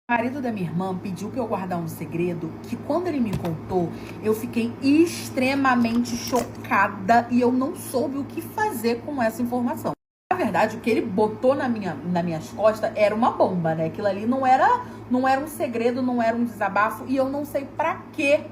O marido da minha irmã pediu pra eu guardar um segredo que, quando ele me contou, eu fiquei extremamente chocada e eu não soube o que fazer com essa informação. Na verdade, o que ele botou nas minhas costas era uma bomba, né? Aquilo ali não era um segredo, não era um desabafo, e eu não sei pra que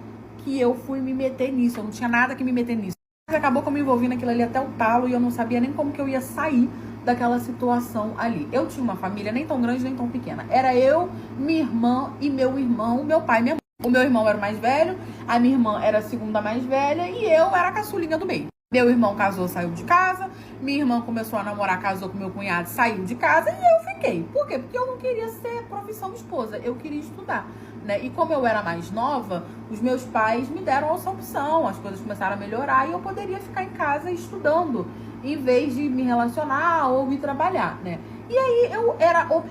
eu fui me meter nisso. Eu não tinha nada que me meter nisso. Mas acabou que eu me envolvi naquilo ali até o talo e eu não sabia nem como que eu ia sair daquela situação ali. Eu tinha uma família nem tão grande nem tão pequena. Era eu, minha irmã e meu irmão, meu pai e minha mãe. O meu irmão era o mais velho, a minha irmã era a segunda mais velha e eu era a caçulinha do meio. Meu irmão casou, saiu de casa. Minha irmã começou a namorar, casou com meu cunhado, saiu de casa. E eu fiquei. Por quê? Porque eu não queria ser profissão esposa. Eu queria estudar, né? E como eu era mais nova, os meus pais me deram essa opção. As coisas começaram a melhorar e eu poderia ficar em casa estudando, em vez de me relacionar ou ir trabalhar, né? E aí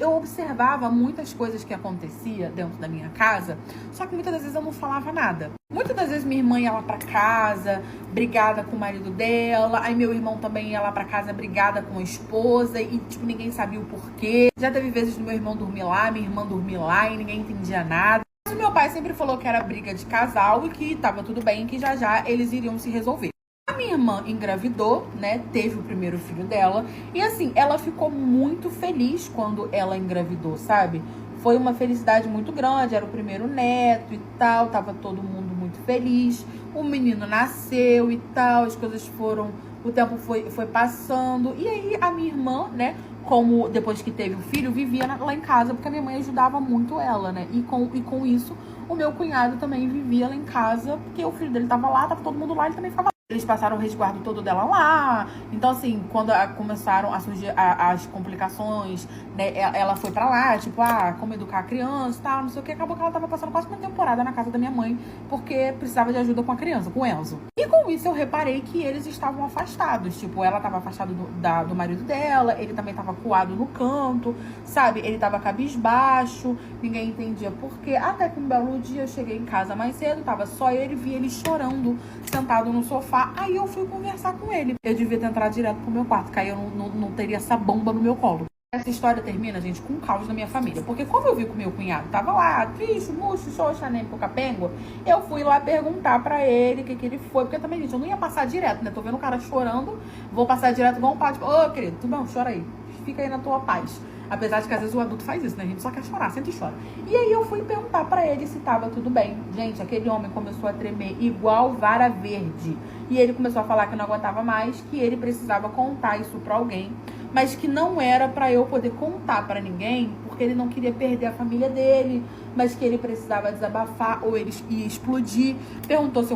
eu observava muitas coisas que acontecia dentro da minha casa, só que muitas das vezes eu não falava nada. Muitas das vezes minha irmã ia lá pra casa, brigada com o marido dela, aí meu irmão também ia lá pra casa, brigada com a esposa, e tipo, ninguém sabia o porquê. Já teve vezes do meu irmão dormir lá, minha irmã dormir lá, e ninguém entendia nada. Mas o meu pai sempre falou que era briga de casal e que tava tudo bem, que já já eles iriam se resolver. A minha irmã engravidou, né? Teve o primeiro filho dela. E assim, ela ficou muito feliz quando ela engravidou, sabe? Foi uma felicidade muito grande, era o primeiro neto e tal, tava todo mundo muito feliz. O menino nasceu e tal, as coisas foram... O tempo foi passando. E aí a minha irmã, né? Como depois que teve o filho, vivia lá em casa, porque a minha mãe ajudava muito ela, né? E com isso, o meu cunhado também vivia lá em casa, porque o filho dele tava lá, tava todo mundo lá, ele também ficava lá. Eles passaram o resguardo todo dela lá. Então, assim, quando começaram a surgir as complicações, né? Ela foi pra lá, tipo, como educar a criança e tal, não sei o que. Acabou que ela tava passando quase uma temporada na casa da minha mãe, porque precisava de ajuda com a criança, com o Enzo. E com isso eu reparei que eles estavam afastados. Tipo, ela tava afastada do marido dela, ele também tava coado no canto, sabe? Ele tava cabisbaixo, ninguém entendia por quê. Até que um belo dia eu cheguei em casa mais cedo, tava só ele, vi ele chorando, sentado no sofá. Aí eu fui conversar com ele. Eu devia ter entrado direto pro meu quarto, que aí eu não teria essa bomba no meu colo. Essa história termina, gente, com um caos na minha família. Porque como eu vi que o meu cunhado tava lá, triste, murcho, xoxa, nem pro capengo, eu fui lá perguntar pra ele o que ele foi. Porque também, gente, eu não ia passar direto, né? Tô vendo o cara chorando, vou passar direto igual um pai, tipo, ô, querido, tudo bom? Chora aí. Fica aí na tua paz. Apesar de que às vezes o adulto faz isso, né? A gente só quer chorar, senta e chora. E aí eu fui perguntar pra ele se tava tudo bem. Gente, aquele homem começou a tremer igual vara verde. E ele começou a falar que não aguentava mais, que ele precisava contar isso pra alguém, mas que não era pra eu poder contar pra ninguém, porque ele não queria perder a família dele, mas que ele precisava desabafar ou ele ia explodir. Perguntou se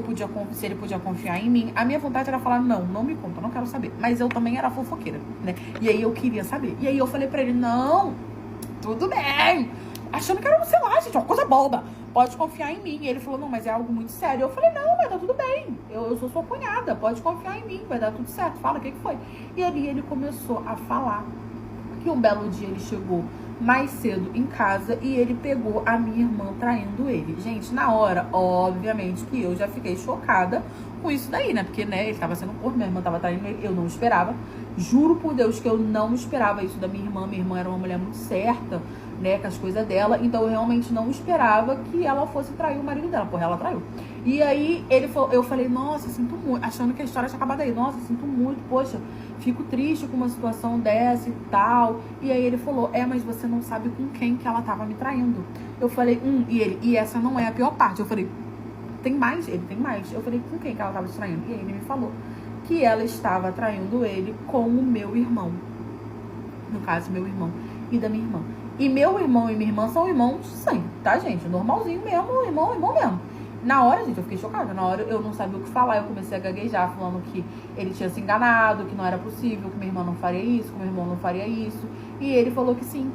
ele podia confiar em mim. A minha vontade era falar, não me conta, não quero saber. Mas eu também era fofoqueira, né? E aí eu queria saber. E aí eu falei pra ele, não, tudo bem. Achando que era, sei lá, gente, uma coisa boba. Pode confiar em mim. E ele falou, não, mas é algo muito sério. Eu falei, não, vai dar tudo bem. Eu sou sua cunhada, pode confiar em mim, vai dar tudo certo. Fala, o que foi? E ali ele começou a falar que um belo dia ele chegou mais cedo em casa e ele pegou a minha irmã traindo ele. Gente, na hora, obviamente que eu já fiquei chocada com isso daí, né? Porque, né, ele tava sendo corpo, minha irmã tava traindo ele, eu não esperava. Juro por Deus que eu não esperava isso da minha irmã. Minha irmã era uma mulher muito certa, né, com as coisas dela. Então eu realmente não esperava que ela fosse trair o marido dela. Porra, ela traiu. E aí eu falei, nossa, sinto muito, achando que a história tinha acabado aí. Nossa, sinto muito, poxa, fico triste com uma situação dessa e tal. E aí ele falou, mas você não sabe com quem que ela tava me traindo. Eu falei, e essa não é a pior parte. Eu falei, tem mais? Ele tem mais. Eu falei, com quem que ela tava te traindo? E aí ele me falou que ela estava traindo ele com o meu irmão. No caso, meu irmão e da minha irmã. E meu irmão e minha irmã são irmãos de sangue, tá, gente? Normalzinho mesmo, irmão mesmo. Na hora, gente, eu fiquei chocada. Na hora eu não sabia o que falar. Eu comecei a gaguejar, falando que ele tinha se enganado, que não era possível, que minha irmã não faria isso, que meu irmão não faria isso. E ele falou que sim.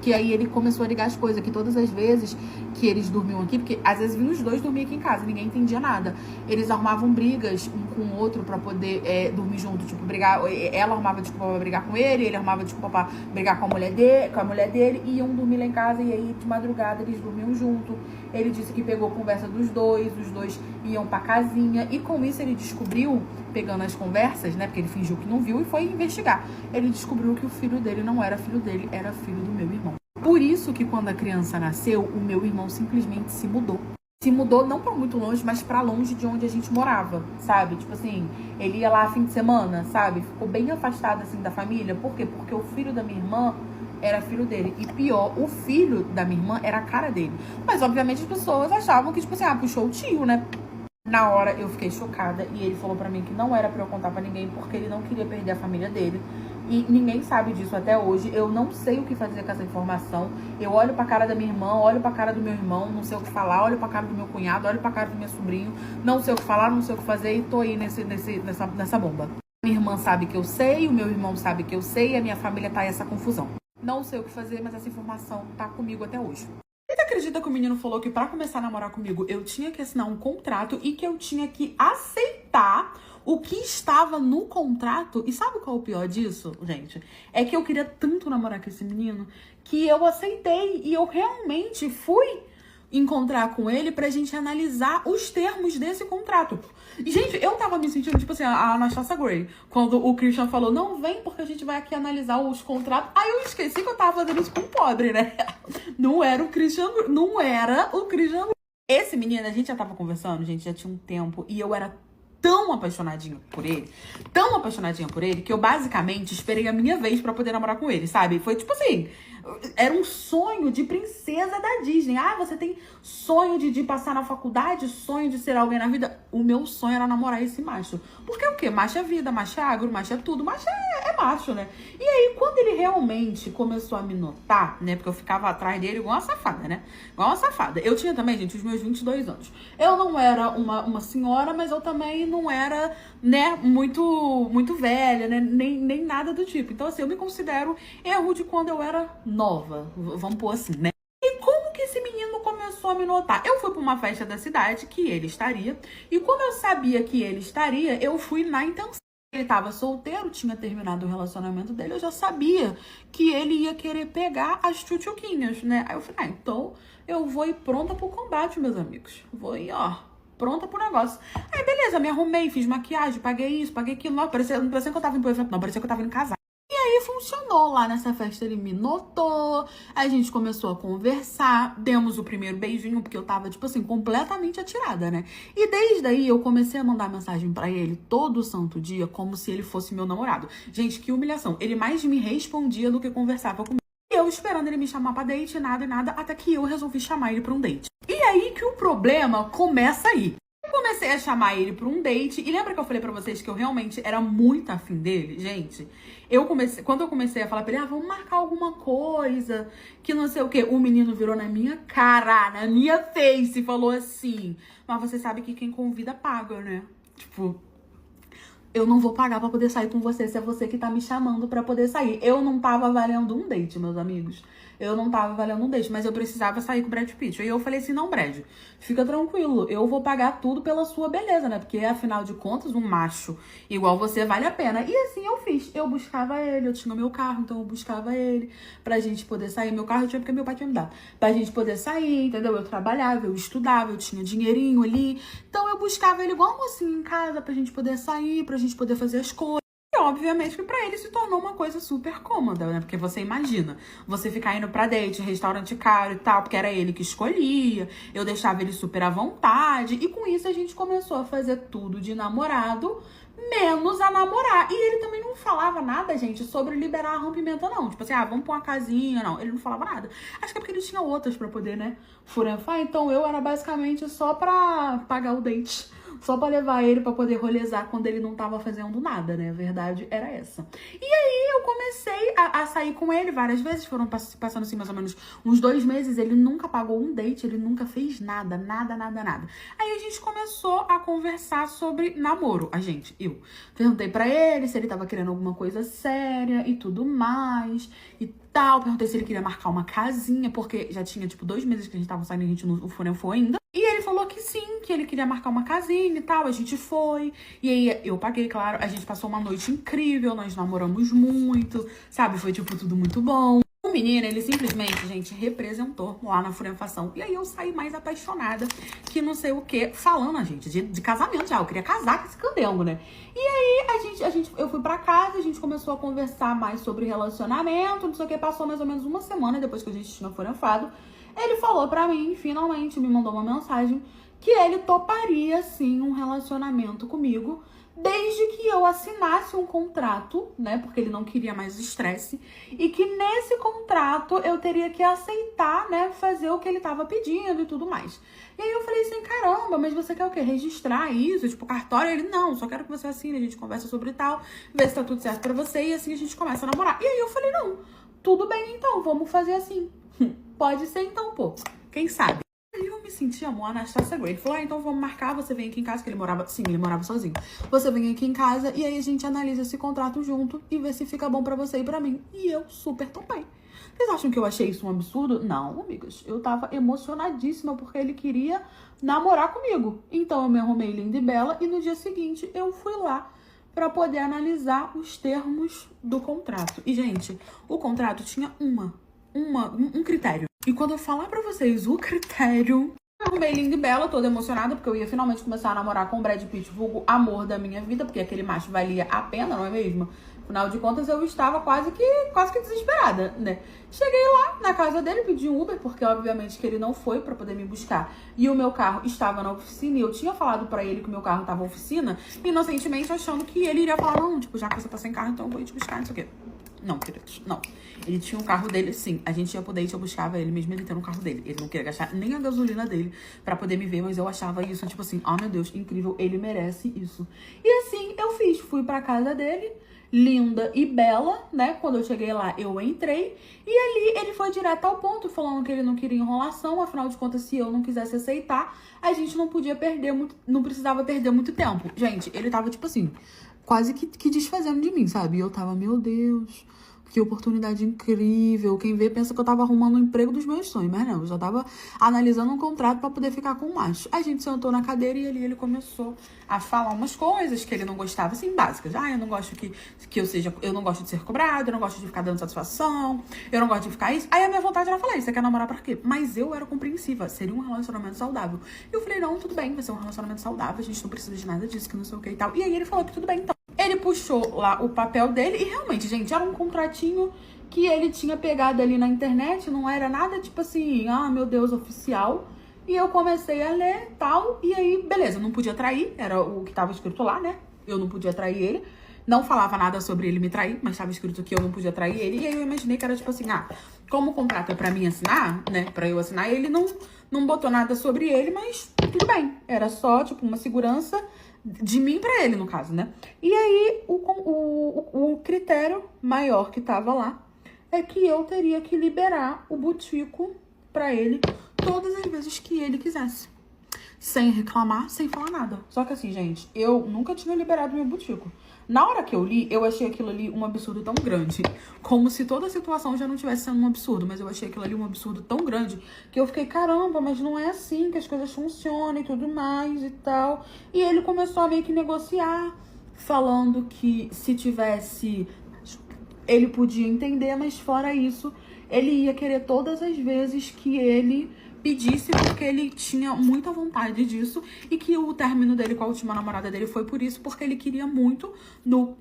Que aí ele começou a ligar as coisas, que todas as vezes que eles dormiam aqui, porque às vezes vinham os dois dormir aqui em casa, ninguém entendia nada. Eles arrumavam brigas um com o outro pra poder dormir junto, tipo, brigar. Ela arrumava desculpa pra brigar com ele arrumava desculpa pra brigar com a mulher dele, e iam dormir lá em casa, e aí de madrugada eles dormiam junto. Ele disse que pegou a conversa dos dois, os dois iam pra casinha, e com isso ele descobriu, pegando as conversas, né, porque ele fingiu que não viu e foi investigar. Ele descobriu que o filho dele não era filho dele, era filho do meu irmão. Por isso que quando a criança nasceu, o meu irmão simplesmente se mudou. Se mudou não pra muito longe, mas pra longe de onde a gente morava, sabe? Tipo assim, ele ia lá fim de semana, sabe? Ficou bem afastado, assim, da família. Por quê? Porque o filho da minha irmã era filho dele. E pior, o filho da minha irmã era a cara dele. Mas, obviamente, as pessoas achavam que, tipo assim, puxou o tio, né? Na hora, eu fiquei chocada. E ele falou pra mim que não era pra eu contar pra ninguém, porque ele não queria perder a família dele. E ninguém sabe disso até hoje. Eu não sei o que fazer com essa informação. Eu olho pra cara da minha irmã, olho pra cara do meu irmão, não sei o que falar. Olho pra cara do meu cunhado, olho pra cara do meu sobrinho. Não sei o que falar, não sei o que fazer e tô aí nessa bomba. Minha irmã sabe que eu sei, o meu irmão sabe que eu sei e a minha família tá essa confusão. Não sei o que fazer, mas essa informação tá comigo até hoje. Você acredita que o menino falou que pra começar a namorar comigo eu tinha que assinar um contrato e que eu tinha que aceitar o que estava no contrato? E sabe qual é o pior disso, gente? É que eu queria tanto namorar com esse menino que eu aceitei e eu realmente fui encontrar com ele pra gente analisar os termos desse contrato. E, gente, eu tava me sentindo, tipo assim, a Anastasia Gray, quando o Christian falou, não vem porque a gente vai aqui analisar os contratos. Aí eu esqueci que eu tava fazendo isso com um pobre, né? Não era o Christian, não era o Christian Grey. Esse menino, a gente já tava conversando, gente, já tinha um tempo, e eu era tão apaixonadinha por ele, que eu basicamente esperei a minha vez pra poder namorar com ele, sabe? Foi tipo assim, era um sonho de princesa da Disney. Ah, você tem sonho de passar na faculdade, sonho de ser alguém na vida? O meu sonho era namorar esse macho. Porque o quê? Macho é vida, macho é agro, macho é tudo, macho é macho, né? E aí, quando ele realmente começou a me notar, né? Porque eu ficava atrás dele igual uma safada, né? Igual uma safada. Eu tinha também, gente, os meus 22 anos. Eu não era uma senhora, mas eu também não era, né, muito velha, né? Nem nada do tipo. Então, assim, eu me considero erro de quando eu era nova. Vamos pôr assim, né? E como que esse menino começou a me notar? Eu fui pra uma festa da cidade que ele estaria. E como eu sabia que ele estaria, eu fui na intenção. Ele tava solteiro, tinha terminado o relacionamento dele, eu já sabia que ele ia querer pegar as tchutchuquinhas, né? Aí eu falei, então eu vou ir pronta pro combate, meus amigos. Vou ir, ó, pronta pro negócio. Aí, beleza, me arrumei, fiz maquiagem, paguei isso, paguei aquilo. Não parecia que eu tava em evento, não, parecia que eu tava indo casar. E aí funcionou, lá nessa festa ele me notou, a gente começou a conversar, demos o primeiro beijinho, porque eu tava, tipo assim, completamente atirada, né? E desde aí eu comecei a mandar mensagem pra ele todo santo dia, como se ele fosse meu namorado. Gente, que humilhação, ele mais me respondia do que conversava comigo. E eu esperando ele me chamar pra date, nada e nada, até que eu resolvi chamar ele pra um date. E aí que o problema começa aí. Comecei a chamar ele pra um date. E lembra que eu falei pra vocês que eu realmente era muito afim dele? Gente, quando eu comecei a falar pra ele, vamos marcar alguma coisa, que não sei o quê. O menino virou na minha cara, na minha face, e falou assim, mas você sabe que quem convida paga, né? Tipo, eu não vou pagar pra poder sair com você se é você que tá me chamando pra poder sair. Eu não tava valendo um date, meus amigos. Eu não tava valendo um date, mas eu precisava sair com o Brad Pitt. Aí eu falei assim, não, Brad, fica tranquilo. Eu vou pagar tudo pela sua beleza, né? Porque, afinal de contas, um macho igual você vale a pena. E assim eu fiz. Eu buscava ele, eu tinha meu carro, então eu buscava ele pra gente poder sair. Meu carro eu tinha porque meu pai tinha me dado. Pra gente poder sair, entendeu? Eu trabalhava, eu estudava, eu tinha dinheirinho ali. Então eu buscava ele igual um mocinho em casa pra gente poder sair, pra gente poder fazer as coisas. E, obviamente, que pra ele se tornou uma coisa super cômoda, né? Porque você imagina, você ficar indo pra date, restaurante caro e tal, porque era ele que escolhia, eu deixava ele super à vontade, e com isso a gente começou a fazer tudo de namorado, menos a namorar. E ele também não falava nada, gente, sobre liberar a rompimento, não. Tipo assim, vamos pra uma casinha, não. Ele não falava nada. Acho que é porque ele tinha outras pra poder, né, furanfar. Então eu era basicamente só pra pagar o date. Só pra levar ele pra poder rolezar quando ele não tava fazendo nada, né? A verdade era essa. E aí eu comecei a sair com ele várias vezes. Foram passando assim mais ou menos uns 2 meses. Ele nunca pagou um date, ele nunca fez nada. Aí a gente começou a conversar sobre namoro. Eu perguntei pra ele se ele tava querendo alguma coisa séria e tudo mais e tal. Perguntei se ele queria marcar uma casinha, porque já tinha tipo 2 meses que a gente tava saindo e a gente não foi ainda. E ele falou que sim, que ele queria marcar uma casinha e tal, a gente foi. E aí eu paguei, claro, a gente passou uma noite incrível, nós namoramos muito, sabe? Foi tipo tudo muito bom. O menino, ele simplesmente, gente, representou lá na Furiafação. E aí eu saí mais apaixonada que não sei o que, falando, gente, de casamento já. Eu queria casar com esse candengo, né? E aí eu fui pra casa, a gente começou a conversar mais sobre relacionamento, não sei o que, passou mais ou menos uma semana depois que a gente tinha furiafado. Ele falou pra mim, finalmente, me mandou uma mensagem, que ele toparia, sim, um relacionamento comigo, desde que eu assinasse um contrato, né, porque ele não queria mais estresse, e que nesse contrato eu teria que aceitar, né, fazer o que ele tava pedindo e tudo mais. E aí eu falei assim, caramba, mas você quer o quê? Registrar isso? Tipo, cartório? Ele, não, só quero que você assine, a gente conversa sobre tal, vê se tá tudo certo pra você, e assim a gente começa a namorar. E aí eu falei, não, tudo bem então, vamos fazer assim. Pode ser então, pô, quem sabe? Eu me senti, amor, Anastasia Gray. Ele falou, então vamos marcar, você vem aqui em casa, que ele morava, sim, ele morava sozinho. Você vem aqui em casa e aí a gente analisa esse contrato junto e vê se fica bom pra você e pra mim. E eu super topei. Vocês acham que eu achei isso um absurdo? Não, amigas. Eu tava emocionadíssima porque ele queria namorar comigo. Então eu me arrumei linda e bela e no dia seguinte eu fui lá pra poder analisar os termos do contrato. E, gente, o contrato tinha um critério. E quando eu falar pra vocês o critério, eu arrumei linda e bela, toda emocionada, porque eu ia finalmente começar a namorar com o Brad Pitt, vulgo amor da minha vida, porque aquele macho valia a pena, não é mesmo? Afinal de contas, eu estava quase que desesperada, né? Cheguei lá na casa dele, pedi um Uber, porque obviamente que ele não foi pra poder me buscar. E o meu carro estava na oficina, e eu tinha falado pra ele que o meu carro tava na oficina, inocentemente achando que ele iria falar, não, tipo, já que você tá sem carro, então eu vou ir te buscar, não sei o quê. Não, queridos, não. Ele tinha um carro dele, sim. A gente ia poder ir, eu buscava ele, mesmo ele tendo um carro dele. Ele não queria gastar nem a gasolina dele pra poder me ver, mas eu achava isso, tipo assim, oh meu Deus, incrível, ele merece isso. E assim, eu fiz. Fui pra casa dele, linda e bela, né? Quando eu cheguei lá, eu entrei. E ali, ele foi direto ao ponto, falando que ele não queria enrolação. Afinal de contas, se eu não quisesse aceitar, a gente não podia perder muito, não precisava perder muito tempo. Gente, ele tava, tipo assim, quase que desfazendo de mim, sabe? E eu tava, meu Deus, que oportunidade incrível. Quem vê pensa que eu tava arrumando um emprego dos meus sonhos, mas não, eu já tava analisando um contrato pra poder ficar com o macho. A gente sentou na cadeira e ali ele começou a falar umas coisas que ele não gostava, assim, básicas. Ah, eu não gosto eu não gosto de ser cobrado, eu não gosto de ficar dando satisfação, eu não gosto de ficar isso. Aí a minha vontade era falar, você quer namorar pra quê? Mas eu era compreensiva, seria um relacionamento saudável. E eu falei, não, tudo bem, vai ser um relacionamento saudável, a gente não precisa de nada disso, que não sei o que e tal. E aí ele falou que tudo bem, então. Ele puxou lá o papel dele e realmente, gente, era um contratinho que ele tinha pegado ali na internet, não era nada tipo assim, ah, meu Deus, oficial. E eu comecei a ler tal, e aí, beleza, não podia trair, era o que tava escrito lá, né? Eu não podia trair ele. Não falava nada sobre ele me trair, mas estava escrito que eu não podia trair ele. E aí eu imaginei que era tipo assim, ah, como o contrato é pra mim assinar, né? Pra eu assinar, ele não botou nada sobre ele, mas tudo bem. Era só, tipo, uma segurança de mim pra ele, no caso, né? E aí, o critério maior que tava lá é que eu teria que liberar o butico pra ele todas as vezes que ele quisesse. Sem reclamar, sem falar nada. Só que assim, gente, eu nunca tinha liberado meu butico. Na hora que eu li, eu achei aquilo ali um absurdo tão grande. Como se toda a situação já não tivesse sendo um absurdo. Mas eu achei aquilo ali um absurdo tão grande que eu fiquei, caramba, mas não é assim que as coisas funcionam e tudo mais e tal. E ele começou a meio que negociar, falando que se tivesse, ele podia entender, mas fora isso, ele ia querer todas as vezes que ele pedisse, porque ele tinha muita vontade disso, e que o término dele com a última namorada dele foi por isso, porque ele queria muito no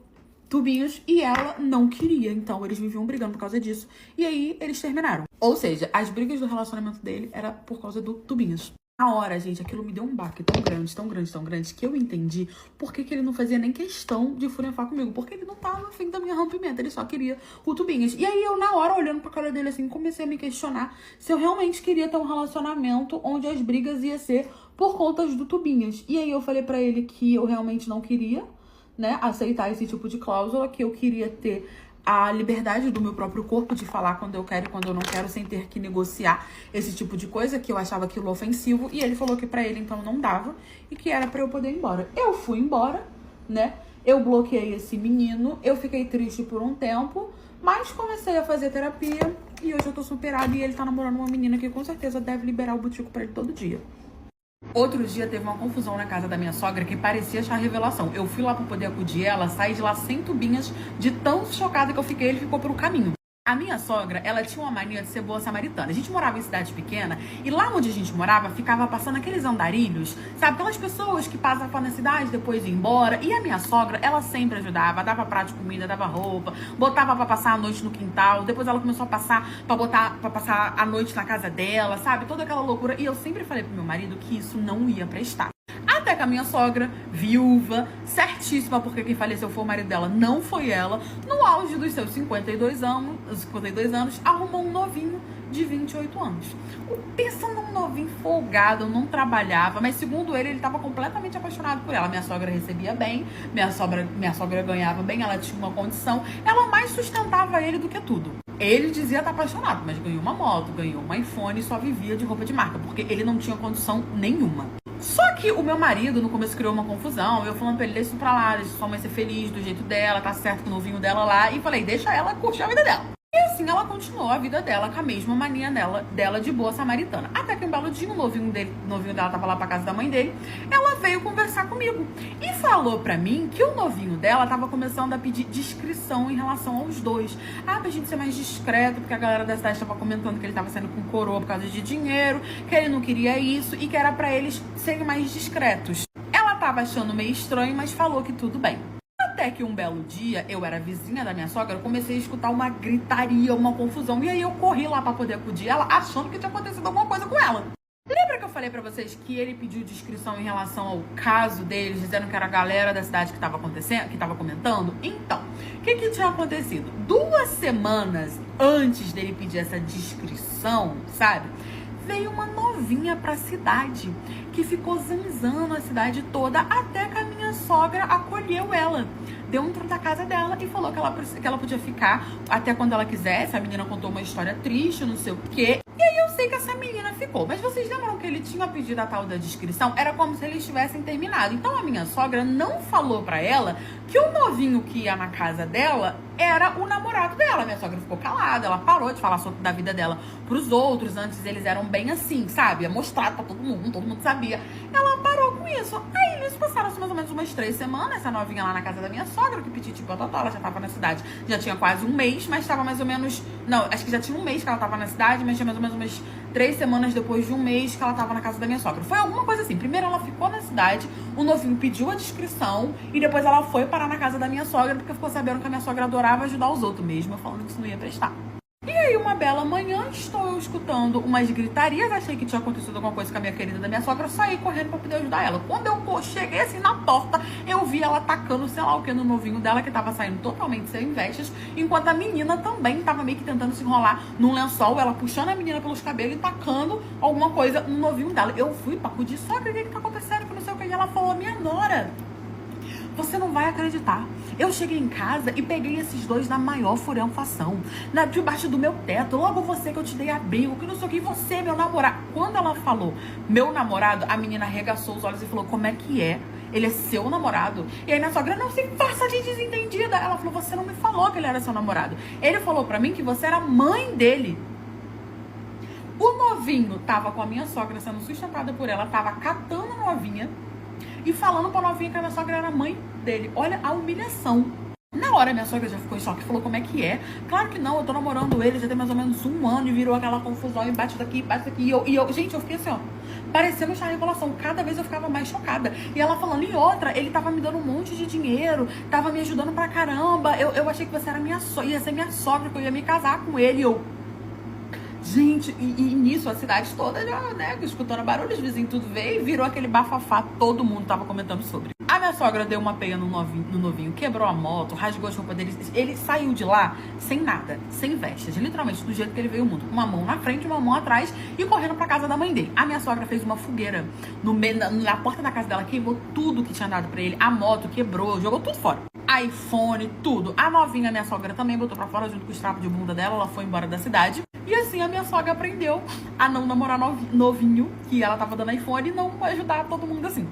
Tubinhos e ela não queria. Então eles viviam brigando por causa disso, e aí eles terminaram. Ou seja, as brigas do relacionamento dele era por causa do Tubinhos. Na hora, gente, aquilo me deu um baque tão grande, tão grande, tão grande, que eu entendi por que ele não fazia nem questão de furiafar comigo. Porque ele não tava afim da minha rompimento, ele só queria o Tubinhas. E aí eu, na hora, olhando pra cara dele assim, comecei a me questionar se eu realmente queria ter um relacionamento onde as brigas iam ser por conta do Tubinhas. E aí eu falei pra ele que eu realmente não queria, né, aceitar esse tipo de cláusula, que eu queria ter a liberdade do meu próprio corpo de falar quando eu quero e quando eu não quero, sem ter que negociar esse tipo de coisa, que eu achava aquilo ofensivo. E ele falou que pra ele, então, não dava e que era pra eu poder ir embora. Eu fui embora, né? Eu bloqueei esse menino, eu fiquei triste por um tempo, mas comecei a fazer terapia e hoje eu tô superada e ele tá namorando uma menina que com certeza deve liberar o butico pra ele todo dia. Outro dia teve uma confusão na casa da minha sogra que parecia achar revelação. Eu fui lá pra poder acudir ela, saí de lá sem tubinhas, de tão chocada que eu fiquei, ele ficou pelo caminho. A minha sogra, ela tinha uma mania de ser boa samaritana. A gente morava em cidade pequena e lá onde a gente morava ficava passando aqueles andarilhos, sabe? Aquelas pessoas que passavam na cidade depois de ir embora. E a minha sogra, ela sempre ajudava, dava prato de comida, dava roupa, botava pra passar a noite no quintal. Depois ela começou a passar pra passar a noite na casa dela, sabe? Toda aquela loucura. E eu sempre falei pro meu marido que isso não ia prestar. Até que a minha sogra, viúva, certíssima, porque quem faleceu foi o marido dela, não foi ela, no auge dos seus 52 anos, arrumou um novinho de 28 anos. Pensa num novinho folgado, não trabalhava, mas segundo ele estava completamente apaixonado por ela. Minha sogra recebia bem, minha sogra ganhava bem, ela tinha uma condição, ela mais sustentava ele do que tudo. Ele dizia estar apaixonado, mas ganhou uma moto, ganhou um iPhone e só vivia de roupa de marca, porque ele não tinha condição nenhuma. Só que o meu marido no começo criou uma confusão, eu falando pra ele, deixa isso pra lá, deixa sua mãe ser feliz do jeito dela, tá certo com o novinho dela lá, e falei, deixa ela curtir a vida dela. E assim ela continuou a vida dela com a mesma mania dela de boa samaritana. Até que um belo dia, o novinho dela tava lá pra casa da mãe dele, ela veio conversar comigo e falou pra mim que o novinho dela tava começando a pedir discrição em relação aos dois. Pra gente ser mais discreto, porque a galera da cidade tava comentando que ele tava saindo com coroa por causa de dinheiro, que ele não queria isso e que era pra eles serem mais discretos. Ela tava achando meio estranho, mas falou que tudo bem. Até que um belo dia, eu era vizinha da minha sogra, eu comecei a escutar uma gritaria, uma confusão. E aí eu corri lá pra poder acudir ela, achando que tinha acontecido alguma coisa com ela. Lembra que eu falei pra vocês que ele pediu descrição em relação ao caso deles, dizendo que era a galera da cidade que tava acontecendo, que tava comentando? Então, o que tinha acontecido? 2 semanas antes dele pedir essa descrição, sabe? Veio uma novinha pra cidade, que ficou zanzando a cidade toda, até que a minha sogra acolheu ela dentro da casa dela e falou que ela podia ficar até quando ela quisesse. A menina contou uma história triste, não sei o quê. E aí eu sei que essa menina ficou. Mas vocês lembram que ele tinha pedido a tal da descrição? Era como se eles tivessem terminado. Então a minha sogra não falou pra ela que o novinho que ia na casa dela era o namorado dela. Minha sogra ficou calada, ela parou de falar sobre da vida dela pros outros. Antes eles eram bem assim, sabe? Mostrado pra todo mundo sabia. Ela parou com isso. Aí eles passaram mais ou menos umas 3 semanas, essa novinha lá na casa da minha sogra, que pediu tipo, ela já tava na cidade. Já tinha quase um mês, mas tava mais ou menos... Não, acho que já tinha um mês que ela tava na cidade, mas tinha mais ou menos umas 3 semanas depois de um mês que ela tava na casa da minha sogra. Foi alguma coisa assim. Primeiro ela ficou na cidade, o novinho pediu a descrição e depois ela foi parar na casa da minha sogra porque ficou sabendo que a minha sogra adorava ajudar os outros mesmo, eu falando que isso não ia prestar. E aí, uma bela manhã, estou eu escutando umas gritarias, achei que tinha acontecido alguma coisa com a minha querida da minha sogra, saí correndo pra poder ajudar ela. Quando eu cheguei assim na porta, eu vi ela tacando, sei lá o que, no novinho dela, que tava saindo totalmente sem vestes, enquanto a menina também tava meio que tentando se enrolar num lençol, ela puxando a menina pelos cabelos e tacando alguma coisa no novinho dela. Eu fui pra acudir, sogra, o que tá acontecendo? Que não sei o que. E ela falou, minha nora, você não vai acreditar. Eu cheguei em casa e peguei esses dois na maior furunfação, debaixo do meu teto. Logo você que eu te dei abrigo, que não sei o que, você, meu namorado. Quando ela falou, meu namorado, a menina arregaçou os olhos e falou, como é que é? Ele é seu namorado? E aí minha sogra, não se faça de desentendida. Ela falou, você não me falou que ele era seu namorado. Ele falou pra mim que você era mãe dele. O novinho tava com a minha sogra sendo sustentada por ela, tava catando a novinha e falando pra novinha que a minha sogra era mãe dele. Olha a humilhação. Na hora, minha sogra já ficou em choque, falou, como é que é? Claro que não, eu tô namorando ele, já tem mais ou menos 1 ano, e virou aquela confusão, e bate daqui, bate daqui. E eu, gente, eu fiquei assim, ó, parecendo uma revelação. Cada vez eu ficava mais chocada. E ela falando, e outra, ele tava me dando um monte de dinheiro, tava me ajudando pra caramba. Eu achei que você era ia ser minha sogra, que eu ia me casar com ele. E eu, gente, e nisso a cidade toda já, né, escutando barulho, os vizinhos tudo veio e virou aquele bafafá, todo mundo tava comentando sobre. A minha sogra deu uma peia no novinho, quebrou a moto, rasgou as roupas dele, ele saiu de lá sem nada, sem vestes, literalmente do jeito que ele veio ao mundo, com uma mão na frente e uma mão atrás e correndo pra casa da mãe dele. A minha sogra fez uma fogueira na porta da casa dela, queimou tudo que tinha dado pra ele, a moto quebrou, jogou tudo fora. iPhone, tudo. A novinha, minha sogra, também botou pra fora junto com o estrapo de bunda dela, ela foi embora da cidade. E assim a minha sogra aprendeu a não namorar novinho, que ela tava dando iPhone, e não ajudar todo mundo assim.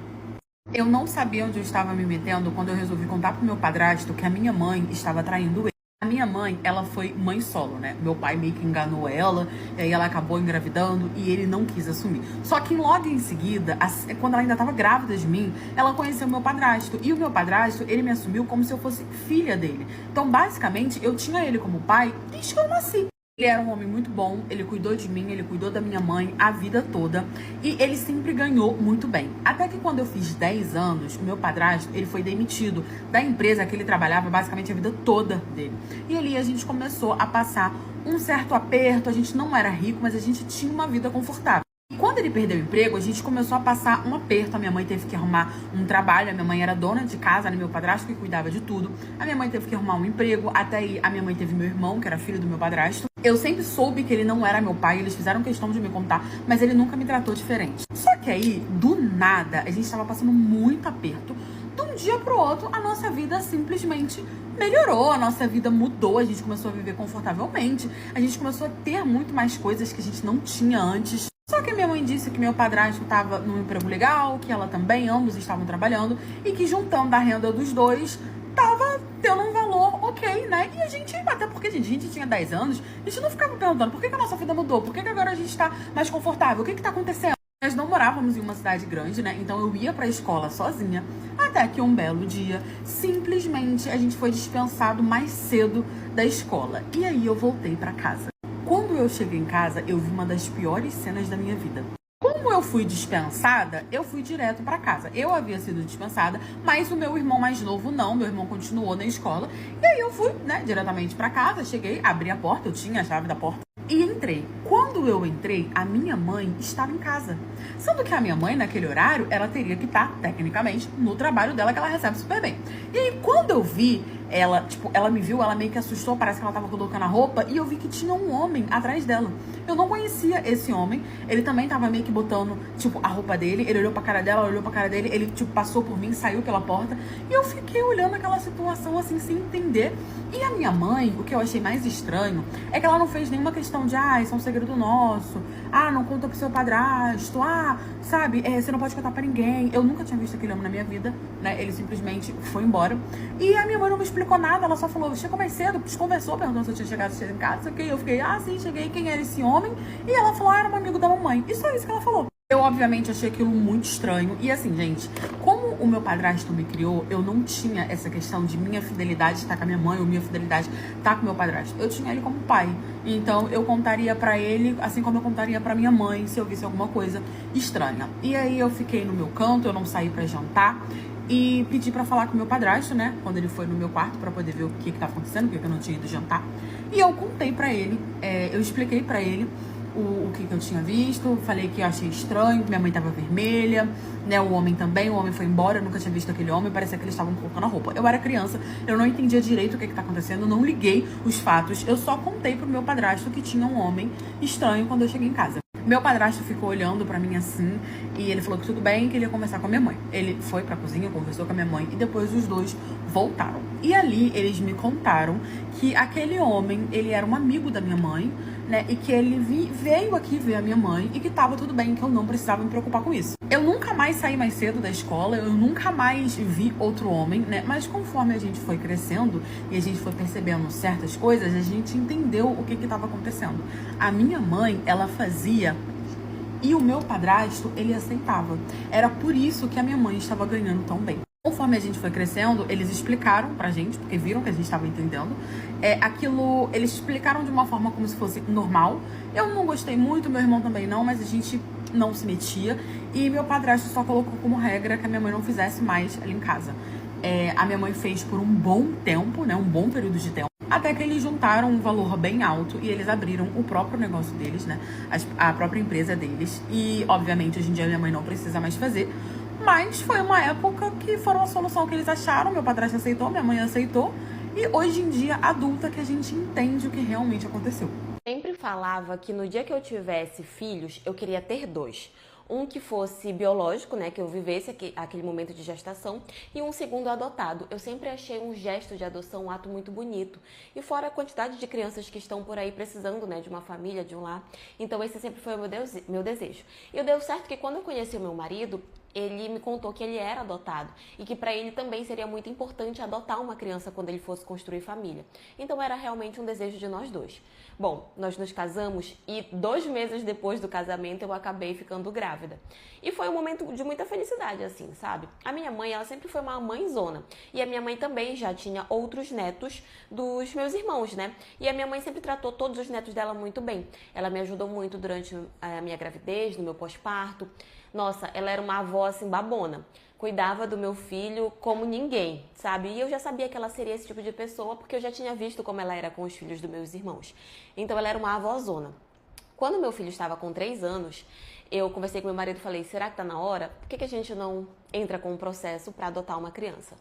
Eu não sabia onde eu estava me metendo quando eu resolvi contar pro meu padrasto que a minha mãe estava traindo ele. minha mãe, ela foi mãe solo, né? Meu pai meio que enganou ela, e aí ela acabou engravidando e ele não quis assumir. Só que logo em seguida, quando ela ainda estava grávida de mim, ela conheceu meu padrasto. E o meu padrasto, ele me assumiu como se eu fosse filha dele. Então, basicamente, eu tinha ele como pai desde que eu nasci. Ele era um homem muito bom, ele cuidou de mim, ele cuidou da minha mãe a vida toda e ele sempre ganhou muito bem. Até que quando eu fiz 10 anos, o meu padrasto, ele foi demitido da empresa que ele trabalhava basicamente a vida toda dele. E ali a gente começou a passar um certo aperto, a gente não era rico, mas a gente tinha uma vida confortável. E quando ele perdeu o emprego, a gente começou a passar um aperto. A minha mãe teve que arrumar um trabalho. A minha mãe era dona de casa, né? Meu padrasto que cuidava de tudo. A minha mãe teve que arrumar um emprego. Até aí, a minha mãe teve meu irmão, que era filho do meu padrasto. Eu sempre soube que ele não era meu pai. Eles fizeram questão de me contar, mas ele nunca me tratou diferente. Só que aí, do nada, a gente tava passando muito aperto. De um dia pro outro, a nossa vida simplesmente melhorou, a nossa vida mudou, a gente começou a viver confortavelmente, a gente começou a ter muito mais coisas que a gente não tinha antes. Só que minha mãe disse que meu padrasto estava num emprego legal, que ela também, ambos estavam trabalhando, e que juntando a renda dos dois, tava tendo um valor ok, né? E a gente, até porque gente, a gente tinha 10 anos, a gente não ficava perguntando por que a nossa vida mudou, por que agora a gente tá mais confortável, o que tá acontecendo? Nós não morávamos em uma cidade grande, né? Então eu ia pra escola sozinha, até que um belo dia, simplesmente, a gente foi dispensado mais cedo da escola. E aí eu voltei pra casa. Quando eu cheguei em casa, eu vi uma das piores cenas da minha vida. Como eu fui dispensada, eu fui direto pra casa. Eu havia sido dispensada, mas o meu irmão mais novo não. Meu irmão continuou na escola. E aí eu fui, né, diretamente pra casa. Cheguei, abri a porta, eu tinha a chave da porta. E entrei. Quando eu entrei, a minha mãe estava em casa. Sendo que a minha mãe, naquele horário, ela teria que estar, tecnicamente, no trabalho dela, que ela recebe super bem. E aí, quando eu vi, ela me viu, ela meio que assustou, parece que ela tava colocando a roupa, e eu vi que tinha um homem atrás dela. Eu não conhecia esse homem, ele também tava meio que botando, a roupa dele, ele olhou pra cara dela, ela olhou pra cara dele, ele, passou por mim, saiu pela porta, e eu fiquei olhando aquela situação, assim, sem entender. E a minha mãe, o que eu achei mais estranho, é que ela não fez nenhuma questão de, isso é um segredo nosso, não conta pro seu padrasto, sabe, você não pode contar pra ninguém. Eu nunca tinha visto aquele homem na minha vida, né, ele simplesmente foi embora. E a minha mãe não me explicou nada, ela só falou, chegou mais cedo, conversou, perguntou se eu tinha chegado cedo em casa, e eu fiquei, sim, cheguei, quem era esse homem? E ela falou, era um amigo da mamãe. E só isso que ela falou. Eu, obviamente, achei aquilo muito estranho. E assim, gente, como o meu padrasto me criou, eu não tinha essa questão de minha fidelidade estar com a minha mãe ou minha fidelidade estar com o meu padrasto. Eu tinha ele como pai. Então, eu contaria pra ele, assim como eu contaria pra minha mãe, se eu visse alguma coisa estranha. E aí, eu fiquei no meu canto, eu não saí pra jantar. E pedi pra falar com o meu padrasto, né? Quando ele foi no meu quarto pra poder ver o que tava acontecendo, porque eu não tinha ido jantar. E eu contei pra ele, eu expliquei pra ele o que eu tinha visto, falei que eu achei estranho, minha mãe tava vermelha, né, o homem também, o homem foi embora, eu nunca tinha visto aquele homem, parecia que eles estavam colocando a roupa. Eu era criança, eu não entendia direito o que tá acontecendo, não liguei os fatos, eu só contei pro meu padrasto que tinha um homem estranho quando eu cheguei em casa. Meu padrasto ficou olhando pra mim assim, e ele falou que tudo bem, que ele ia conversar com a minha mãe. Ele foi pra cozinha, conversou com a minha mãe, e depois os dois voltaram. E ali, eles me contaram que aquele homem, ele era um amigo da minha mãe, né, e que ele veio aqui ver a minha mãe, e que tava tudo bem, que eu não precisava me preocupar com isso. Eu nunca mais saí mais cedo da escola, eu nunca mais vi outro homem, né, mas conforme a gente foi crescendo, e a gente foi percebendo certas coisas, a gente entendeu o que tava acontecendo. A minha mãe, ela fazia e o meu padrasto, ele aceitava. Era por isso que a minha mãe estava ganhando tão bem. Conforme a gente foi crescendo, eles explicaram pra gente, porque viram que a gente estava entendendo. Eles explicaram de uma forma como se fosse normal. Eu não gostei muito, meu irmão também não, mas a gente não se metia. E meu padrasto só colocou como regra que a minha mãe não fizesse mais ali em casa. A minha mãe fez por um bom tempo, né, um bom período de tempo. Até que eles juntaram um valor bem alto e eles abriram o próprio negócio deles, né? A própria empresa deles. E, obviamente, hoje em dia minha mãe não precisa mais fazer. Mas foi uma época que foi uma solução que eles acharam. Meu padrasto aceitou, minha mãe aceitou. E hoje em dia, adulta, que a gente entende o que realmente aconteceu. Sempre falava que no dia que eu tivesse filhos, eu queria ter 2. Um que fosse biológico, né, que eu vivesse aquele momento de gestação, e um segundo adotado. Eu sempre achei um gesto de adoção um ato muito bonito. E fora a quantidade de crianças que estão por aí precisando, né, de uma família, de um lar. Então esse sempre foi o meu desejo. E deu certo que quando eu conheci o meu marido, ele me contou que ele era adotado e que para ele também seria muito importante adotar uma criança quando ele fosse construir família. Então era realmente um desejo de nós dois. Bom, nós nos casamos e 2 meses depois do casamento eu acabei ficando grávida. E foi um momento de muita felicidade, assim, sabe? A minha mãe, ela sempre foi uma mãezona. E a minha mãe também já tinha outros netos dos meus irmãos, né? E a minha mãe sempre tratou todos os netos dela muito bem. Ela me ajudou muito durante a minha gravidez, no meu pós-parto. Nossa, ela era uma avó, assim, babona. Cuidava do meu filho como ninguém, sabe? E eu já sabia que ela seria esse tipo de pessoa porque eu já tinha visto como ela era com os filhos dos meus irmãos. Então ela era uma avózona. Quando meu filho estava com 3 anos, eu conversei com meu marido e falei, será que tá na hora? Por que a gente não entra com um processo para adotar uma criança?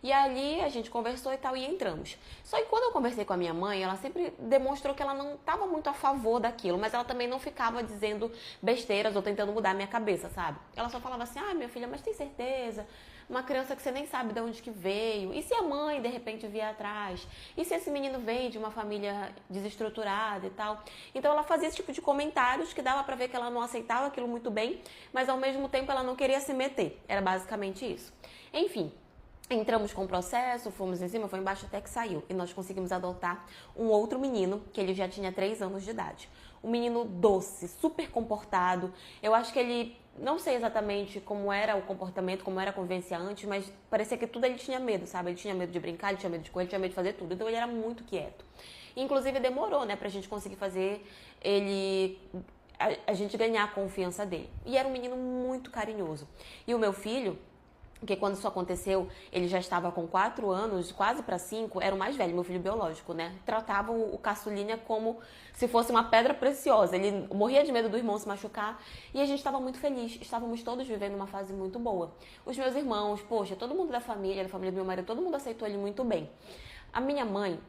E ali a gente conversou e tal e entramos. Só que quando eu conversei com a minha mãe, ela sempre demonstrou que ela não estava muito a favor daquilo, mas ela também não ficava dizendo besteiras ou tentando mudar a minha cabeça, sabe? Ela só falava assim, minha filha, mas tem certeza? Uma criança que você nem sabe de onde que veio. E se a mãe, de repente, vier atrás? E se esse menino vem de uma família desestruturada e tal? Então ela fazia esse tipo de comentários que dava pra ver que ela não aceitava aquilo muito bem, mas ao mesmo tempo ela não queria se meter. Era basicamente isso. Enfim. Entramos com o processo, fomos em cima, foi embaixo até que saiu. E nós conseguimos adotar um outro menino, que ele já tinha 3 anos de idade. Um menino doce, super comportado. Eu acho que ele, não sei exatamente como era o comportamento, como era a convivência antes, mas parecia que tudo ele tinha medo, sabe? Ele tinha medo de brincar, ele tinha medo de correr, ele tinha medo de fazer tudo. Então ele era muito quieto. Inclusive demorou, né, pra gente conseguir fazer ele... a gente ganhar a confiança dele. E era um menino muito carinhoso. E o meu filho... Porque quando isso aconteceu, ele já estava com 4 anos, quase para 5, era o mais velho, meu filho biológico, né? Tratavam o caçulinha como se fosse uma pedra preciosa. Ele morria de medo do irmão se machucar e a gente estava muito feliz. Estávamos todos vivendo uma fase muito boa. Os meus irmãos, poxa, todo mundo da família do meu marido, todo mundo aceitou ele muito bem. A minha mãe,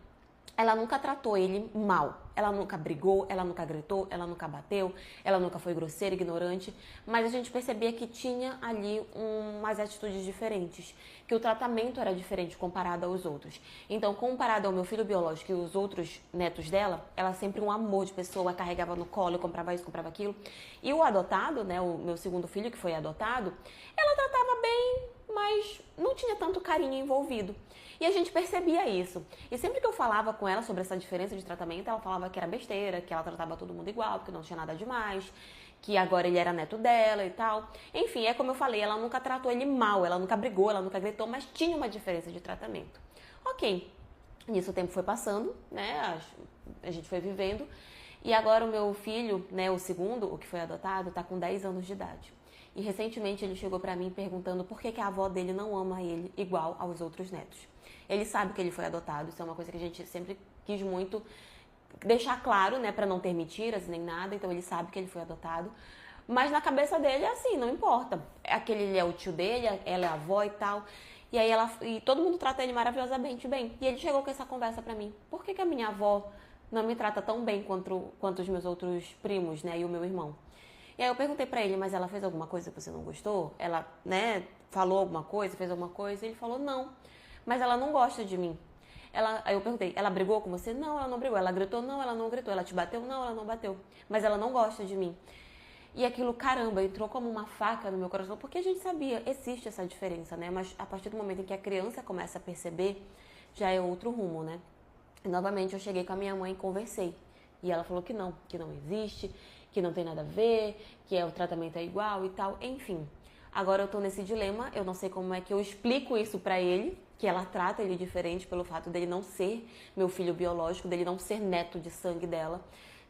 ela nunca tratou ele mal. Ela nunca brigou, ela nunca gritou, ela nunca bateu, ela nunca foi grosseira, ignorante. Mas a gente percebia que tinha ali umas atitudes diferentes, que o tratamento era diferente comparado aos outros. Então, comparado ao meu filho biológico e os outros netos dela, ela sempre um amor de pessoa, carregava no colo, comprava isso, comprava aquilo. E o adotado, né, o meu segundo filho que foi adotado, ela tratava bem, mas não tinha tanto carinho envolvido. E a gente percebia isso. E sempre que eu falava com ela sobre essa diferença de tratamento, ela falava que era besteira, que ela tratava todo mundo igual, porque não tinha nada demais, que agora ele era neto dela e tal. Enfim, é como eu falei, ela nunca tratou ele mal, ela nunca brigou, ela nunca gritou, mas tinha uma diferença de tratamento. Ok, nisso o tempo foi passando, né, a gente foi vivendo, e agora o meu filho, né, o segundo, o que foi adotado, tá com 10 anos de idade. E recentemente ele chegou pra mim perguntando por que a avó dele não ama ele igual aos outros netos. Ele sabe que ele foi adotado, isso é uma coisa que a gente sempre quis muito deixar claro, né, pra não ter mentiras nem nada, então ele sabe que ele foi adotado. Mas na cabeça dele é assim, não importa. Aquele ele é o tio dele, ela é a avó e tal. E aí e todo mundo trata ele maravilhosamente bem. E ele chegou com essa conversa pra mim. Por que a minha avó não me trata tão bem quanto os meus outros primos, né, e o meu irmão? E aí eu perguntei pra ele, mas ela fez alguma coisa que você não gostou? Ela, né, falou alguma coisa, fez alguma coisa? E ele falou, não, mas ela não gosta de mim. Aí eu perguntei, ela brigou com você? Não, ela não brigou. Ela gritou? Não, ela não gritou. Ela te bateu? Não, ela não bateu. Mas ela não gosta de mim. E aquilo, caramba, entrou como uma faca no meu coração, porque a gente sabia, existe essa diferença, né? Mas a partir do momento em que a criança começa a perceber, já é outro rumo, né? E novamente eu cheguei com a minha mãe e conversei. E ela falou que não existe, que não tem nada a ver, que o tratamento é igual e tal, enfim. Agora eu tô nesse dilema, eu não sei como é que eu explico isso pra ele, que ela trata ele diferente pelo fato dele não ser meu filho biológico, dele não ser neto de sangue dela,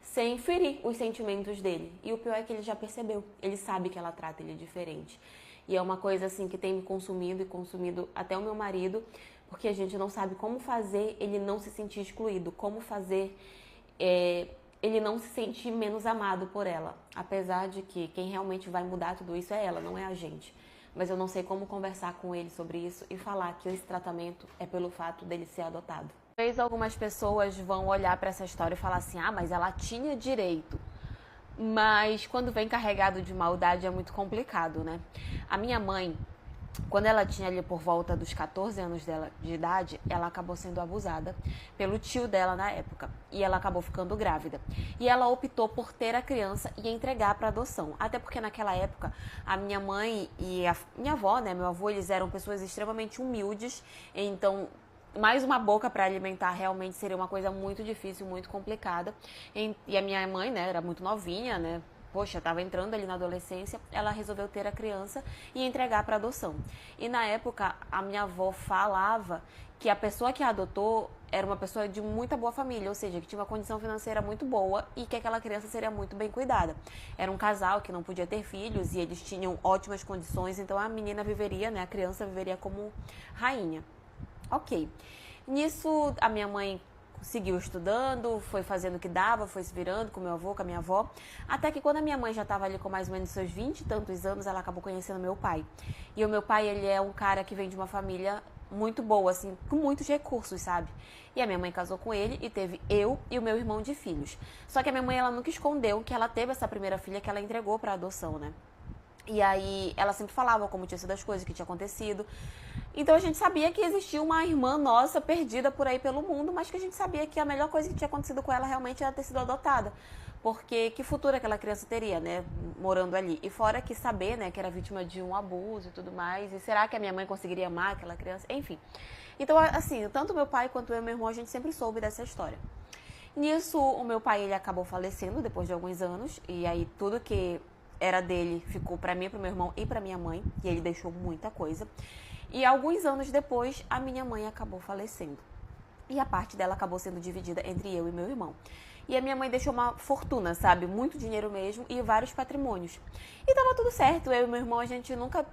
sem ferir os sentimentos dele. E o pior é que ele já percebeu, ele sabe que ela trata ele diferente. E é uma coisa assim que tem me consumido e consumido até o meu marido, porque a gente não sabe como fazer ele não se sentir excluído, como fazer ele não se sentir menos amado por ela. Apesar de que quem realmente vai mudar tudo isso é ela, não é a gente. Mas eu não sei como conversar com ele sobre isso e falar que esse tratamento é pelo fato dele ser adotado. Talvez algumas pessoas vão olhar para essa história e falar assim, mas ela tinha direito. Mas quando vem carregado de maldade é muito complicado, né? A minha mãe, quando ela tinha ali por volta dos 14 anos dela de idade, ela acabou sendo abusada pelo tio dela na época. E ela acabou ficando grávida. E ela optou por ter a criança e entregar para adoção. Até porque naquela época, a minha mãe e a minha avó, né, meu avô, eles eram pessoas extremamente humildes. Então, mais uma boca para alimentar realmente seria uma coisa muito difícil, muito complicada. E a minha mãe, né, era muito novinha, né? Poxa, estava entrando ali na adolescência, ela resolveu ter a criança e entregar para adoção. E na época, a minha avó falava que a pessoa que a adotou era uma pessoa de muita boa família, ou seja, que tinha uma condição financeira muito boa e que aquela criança seria muito bem cuidada. Era um casal que não podia ter filhos e eles tinham ótimas condições, então a menina viveria, né, a criança viveria como rainha. Ok. Nisso, a minha mãe seguiu estudando, foi fazendo o que dava, foi se virando com meu avô, com a minha avó, até que quando a minha mãe já estava ali com mais ou menos seus 20 e tantos anos, ela acabou conhecendo meu pai. E o meu pai, ele é um cara que vem de uma família muito boa, assim, com muitos recursos, sabe? E a minha mãe casou com ele e teve eu e o meu irmão de filhos. Só que a minha mãe, ela nunca escondeu que ela teve essa primeira filha que ela entregou para adoção, né? E aí ela sempre falava como tinha sido as coisas, o que tinha acontecido. Então a gente sabia que existia uma irmã nossa perdida por aí pelo mundo, mas que a gente sabia que a melhor coisa que tinha acontecido com ela realmente era ter sido adotada. Porque que futuro aquela criança teria, né, morando ali? E fora que saber, né, que era vítima de um abuso e tudo mais. E será que a minha mãe conseguiria amar aquela criança? Enfim. Então, assim, tanto meu pai quanto eu e meu irmão, a gente sempre soube dessa história. Nisso, o meu pai, ele acabou falecendo depois de alguns anos. E aí tudo que era dele ficou pra mim, pro meu irmão e pra minha mãe. E ele deixou muita coisa. E alguns anos depois, a minha mãe acabou falecendo. E a parte dela acabou sendo dividida entre eu e meu irmão. E a minha mãe deixou uma fortuna, sabe? Muito dinheiro mesmo e vários patrimônios. E tava tudo certo. Eu e meu irmão, a gente nunca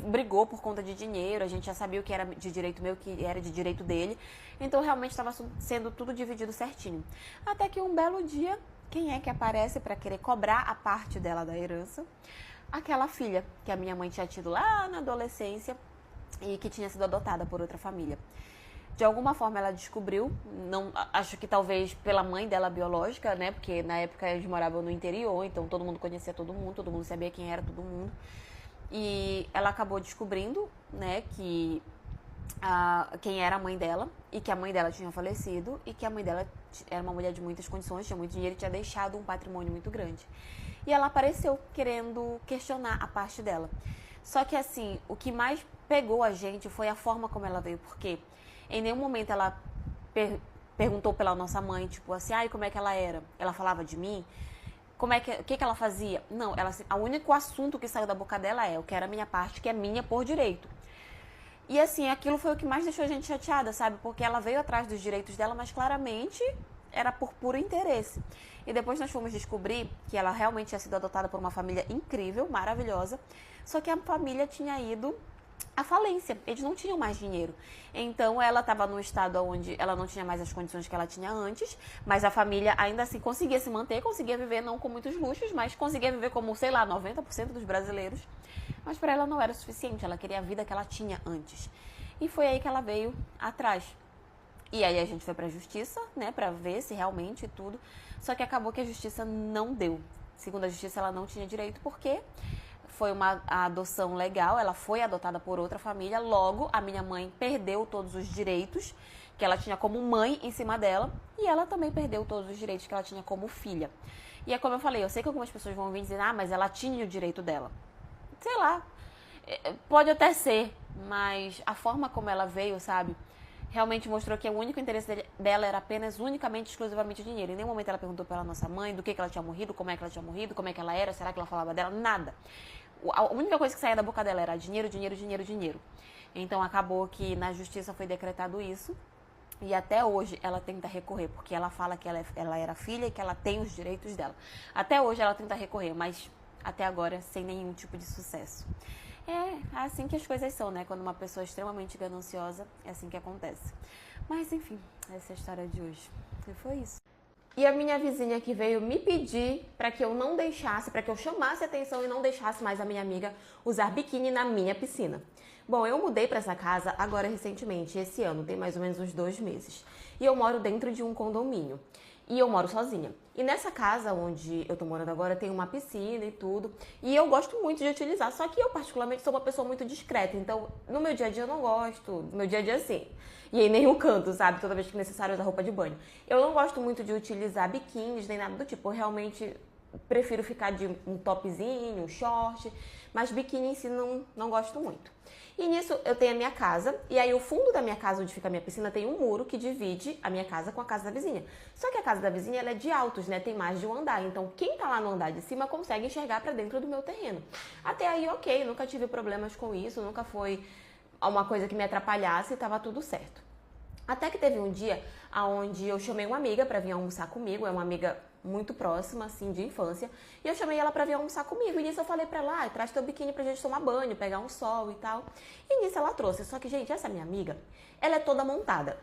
brigou por conta de dinheiro. A gente já sabia o que era de direito meu, o que era de direito dele. Então, realmente, estava sendo tudo dividido certinho. Até que um belo dia, quem é que aparece para querer cobrar a parte dela da herança? Aquela filha que a minha mãe tinha tido lá na adolescência e que tinha sido adotada por outra família. De alguma forma ela descobriu, não, acho que talvez pela mãe dela biológica, né? Porque na época eles moravam no interior, então todo mundo conhecia todo mundo sabia quem era todo mundo. E ela acabou descobrindo, né, que quem era a mãe dela e que a mãe dela tinha falecido e que a mãe dela era uma mulher de muitas condições, tinha muito dinheiro e tinha deixado um patrimônio muito grande. E ela apareceu querendo questionar a parte dela. Só que assim, o que mais pegou a gente foi a forma como ela veio, porque em nenhum momento ela perguntou pela nossa mãe, tipo assim, ai, como é que ela era? Ela falava de mim? O que ela fazia? Não, o único assunto que saiu da boca dela é o que era a minha parte, que é minha por direito. E assim, aquilo foi o que mais deixou a gente chateada, sabe? Porque ela veio atrás dos direitos dela, mas claramente era por puro interesse. E depois nós fomos descobrir que ela realmente tinha sido adotada por uma família incrível, maravilhosa, só que a família tinha ido à falência, eles não tinham mais dinheiro. Então ela estava num estado onde ela não tinha mais as condições que ela tinha antes, mas a família ainda assim conseguia se manter, conseguia viver não com muitos luxos, mas conseguia viver como, sei lá, 90% dos brasileiros. Mas para ela não era o suficiente, ela queria a vida que ela tinha antes. E foi aí que ela veio atrás. E aí a gente foi pra justiça, né, pra ver se realmente tudo. Só que acabou que a justiça não deu. Segundo a justiça, ela não tinha direito, porque foi uma adoção legal, ela foi adotada por outra família, logo a minha mãe perdeu todos os direitos que ela tinha como mãe em cima dela, e ela também perdeu todos os direitos que ela tinha como filha. E é como eu falei, eu sei que algumas pessoas vão vir dizer, mas ela tinha o direito dela. Sei lá, pode até ser, mas a forma como ela veio, sabe, realmente mostrou que o único interesse dela era apenas, unicamente, exclusivamente o dinheiro. Em nenhum momento ela perguntou pela nossa mãe do que ela tinha morrido, como é que ela tinha morrido, como é que ela era, será que ela falava dela, nada. A única coisa que saía da boca dela era dinheiro, dinheiro, dinheiro, dinheiro. Então acabou que na justiça foi decretado isso. E até hoje ela tenta recorrer, porque ela fala que ela era filha e que ela tem os direitos dela. Até hoje ela tenta recorrer, mas até agora sem nenhum tipo de sucesso. É assim que as coisas são, né? Quando uma pessoa é extremamente gananciosa, é assim que acontece. Mas enfim, essa é a história de hoje. E foi isso. E a minha vizinha que veio me pedir para que eu não deixasse, para que eu chamasse atenção e não deixasse mais a minha amiga usar biquíni na minha piscina. Bom, eu mudei para essa casa agora recentemente, esse ano, tem mais ou menos uns 2 meses. E eu moro dentro de um condomínio. E eu moro sozinha. E nessa casa onde eu tô morando agora tem uma piscina e tudo. E eu gosto muito de utilizar. Só que eu particularmente sou uma pessoa muito discreta. Então no meu dia a dia eu não gosto. No meu dia a dia sim. E em nenhum canto, sabe? Toda vez que necessário usar roupa de banho. Eu não gosto muito de utilizar biquínis nem nada do tipo. Eu realmente prefiro ficar de um topzinho, um short. Mas biquíni em si não gosto muito. E nisso eu tenho a minha casa, e aí o fundo da minha casa, onde fica a minha piscina, tem um muro que divide a minha casa com a casa da vizinha. Só que a casa da vizinha ela é de altos, né? Tem mais de um andar. Então quem tá lá no andar de cima consegue enxergar pra dentro do meu terreno. Até aí, ok, nunca tive problemas com isso, nunca foi uma coisa que me atrapalhasse, tava tudo certo. Até que teve um dia onde eu chamei uma amiga pra vir almoçar comigo, é uma amiga muito próxima, assim, de infância, e eu chamei ela pra vir almoçar comigo, e nisso eu falei pra ela, traz teu biquíni pra gente tomar banho, pegar um sol e tal, e nisso ela trouxe, só que, gente, essa minha amiga, ela é toda montada,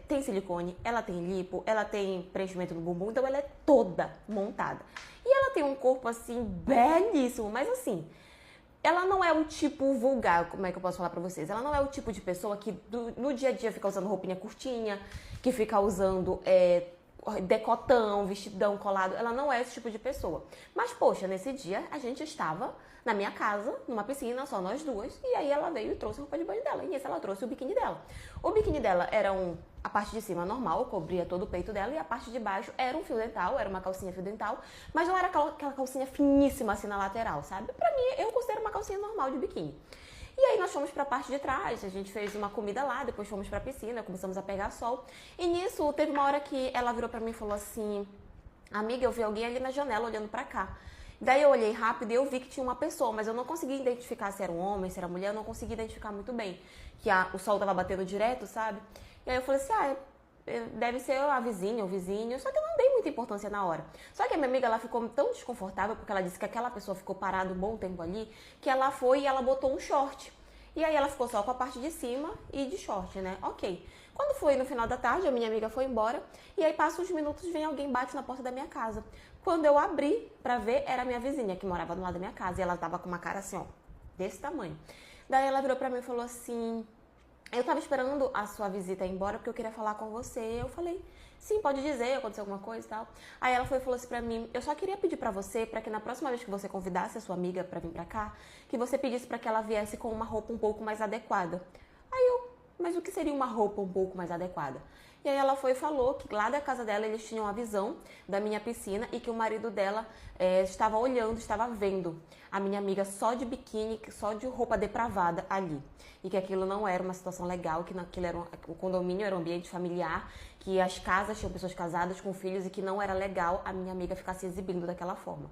tem silicone, ela tem lipo, ela tem preenchimento no bumbum, então ela é toda montada, e ela tem um corpo, assim, belíssimo, mas assim, ela não é o tipo vulgar, como é que eu posso falar pra vocês? Ela não é o tipo de pessoa que no dia a dia fica usando roupinha curtinha, que fica usando decotão, vestidão colado. Ela não é esse tipo de pessoa. Mas, poxa, nesse dia a gente estava na minha casa, numa piscina, só nós duas. E aí ela veio e trouxe a roupa de banho dela. E nisso ela trouxe o biquíni dela. O biquíni dela era a parte de cima normal, cobria todo o peito dela. E a parte de baixo era um fio dental, era uma calcinha fio dental. Mas não era aquela calcinha finíssima assim na lateral, sabe? Pra mim, eu considero uma calcinha normal de biquíni. E aí nós fomos pra parte de trás, a gente fez uma comida lá, depois fomos pra piscina, começamos a pegar sol. E nisso, teve uma hora que ela virou pra mim e falou assim, amiga, eu vi alguém ali na janela olhando pra cá. Daí eu olhei rápido e eu vi que tinha uma pessoa, mas eu não consegui identificar se era um homem, se era mulher, eu não consegui identificar muito bem. Que o sol tava batendo direto, sabe? E aí eu falei assim, deve ser a vizinha, o vizinho, só que eu não dei muita importância na hora. Só que a minha amiga, ela ficou tão desconfortável, porque ela disse que aquela pessoa ficou parada um bom tempo ali, que ela foi e ela botou um short. E aí ela ficou só com a parte de cima e de short, né? Ok. Quando foi no final da tarde, a minha amiga foi embora, e aí passa uns minutos, vem alguém, bate na porta da minha casa. Quando eu abri pra ver, era a minha vizinha, que morava do lado da minha casa, e ela tava com uma cara assim, ó, desse tamanho. Daí ela virou pra mim e falou assim, eu tava esperando a sua visita ir embora porque eu queria falar com você. Eu falei, sim, pode dizer, aconteceu alguma coisa e tal. Aí ela foi e falou assim pra mim, eu só queria pedir pra você, pra que na próxima vez que você convidasse a sua amiga pra vir pra cá, que você pedisse pra que ela viesse com uma roupa um pouco mais adequada. Aí mas o que seria uma roupa um pouco mais adequada? E aí ela foi e falou que lá da casa dela eles tinham a visão da minha piscina e que o marido dela estava olhando, estava vendo a minha amiga só de biquíni, só de roupa depravada ali. E que aquilo não era uma situação legal, que aquilo o condomínio era um ambiente familiar, que as casas tinham pessoas casadas com filhos e que não era legal a minha amiga ficar se exibindo daquela forma.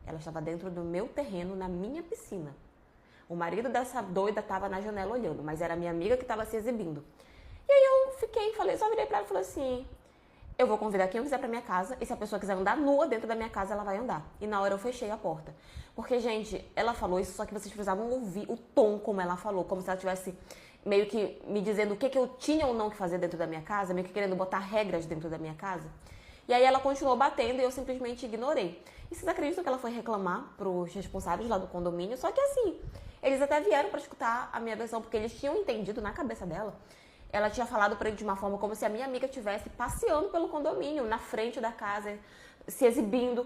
Ela estava dentro do meu terreno, na minha piscina. O marido dessa doida estava na janela olhando, mas era a minha amiga que estava se exibindo. E aí eu só virei pra ela e falei assim, eu vou convidar quem eu quiser pra minha casa, e se a pessoa quiser andar nua dentro da minha casa, ela vai andar. E na hora eu fechei a porta. Porque, gente, ela falou isso, só que vocês precisavam ouvir o tom como ela falou, como se ela tivesse meio que me dizendo o que eu tinha ou não que fazer dentro da minha casa, meio que querendo botar regras dentro da minha casa. E aí ela continuou batendo e eu simplesmente ignorei. E vocês acreditam que ela foi reclamar pros responsáveis lá do condomínio? Só que assim, eles até vieram pra escutar a minha versão, porque eles tinham entendido na cabeça dela. Ela tinha falado pra ele de uma forma como se a minha amiga estivesse passeando pelo condomínio, na frente da casa, se exibindo.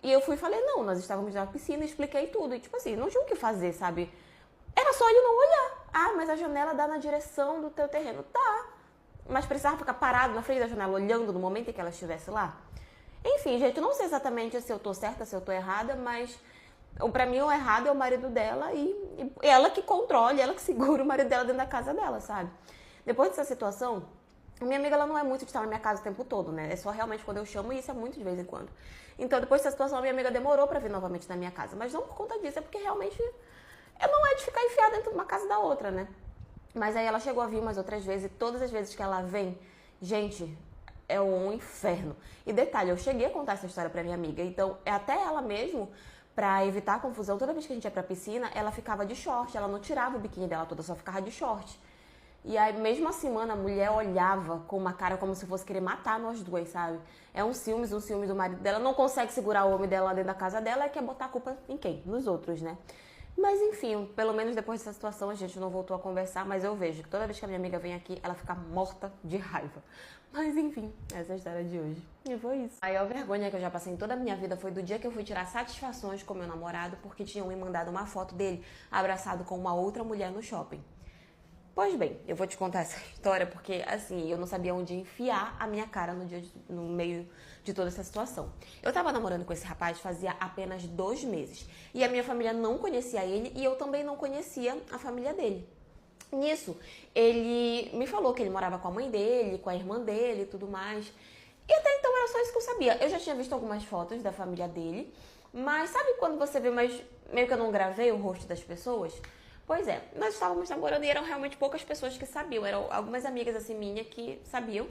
E eu fui e falei, não, nós estávamos na piscina, expliquei tudo. E tipo assim, não tinha o que fazer, sabe? Era só ele não olhar. Ah, mas a janela dá na direção do teu terreno. Tá. Mas precisava ficar parado na frente da janela, olhando no momento em que ela estivesse lá? Enfim, gente, eu não sei exatamente se eu tô certa, se eu tô errada, mas pra mim o errado é o marido dela e ela que controla, ela que segura o marido dela dentro da casa dela, sabe? Depois dessa situação, a minha amiga ela não é muito de estar na minha casa o tempo todo, né? É só realmente quando eu chamo e isso é muito de vez em quando. Então, depois dessa situação, a minha amiga demorou pra vir novamente na minha casa. Mas não por conta disso, é porque realmente não é de ficar enfiada dentro de uma casa da outra, né? Mas aí ela chegou a vir umas outras vezes e todas as vezes que ela vem, gente, é um inferno. E detalhe, eu cheguei a contar essa história pra minha amiga, então até ela mesmo, pra evitar a confusão, toda vez que a gente ia pra piscina, ela ficava de short, ela não tirava o biquíni dela toda, só ficava de short. E aí, mesmo assim, mano, a mulher olhava com uma cara como se fosse querer matar nós duas, sabe? É um ciúmes do marido dela, não consegue segurar o homem dela lá dentro da casa dela, e quer botar a culpa em quem? Nos outros, né? Mas enfim, pelo menos depois dessa situação a gente não voltou a conversar, mas eu vejo que toda vez que a minha amiga vem aqui, ela fica morta de raiva. Mas enfim, essa é a história de hoje. E foi isso. A maior vergonha que eu já passei em toda a minha vida foi do dia que eu fui tirar satisfações com meu namorado porque tinham me mandado uma foto dele abraçado com uma outra mulher no shopping. Pois bem, eu vou te contar essa história porque, assim, eu não sabia onde enfiar a minha cara no meio de toda essa situação. Eu tava namorando com esse rapaz fazia apenas 2 meses. E a minha família não conhecia ele e eu também não conhecia a família dele. Nisso, ele me falou que ele morava com a mãe dele, com a irmã dele e tudo mais. E até então era só isso que eu sabia. Eu já tinha visto algumas fotos da família dele, mas sabe quando você vê, mas meio que eu não gravei o rosto das pessoas? Pois é, nós estávamos namorando e eram realmente poucas pessoas que sabiam. Eram algumas amigas assim minhas que sabiam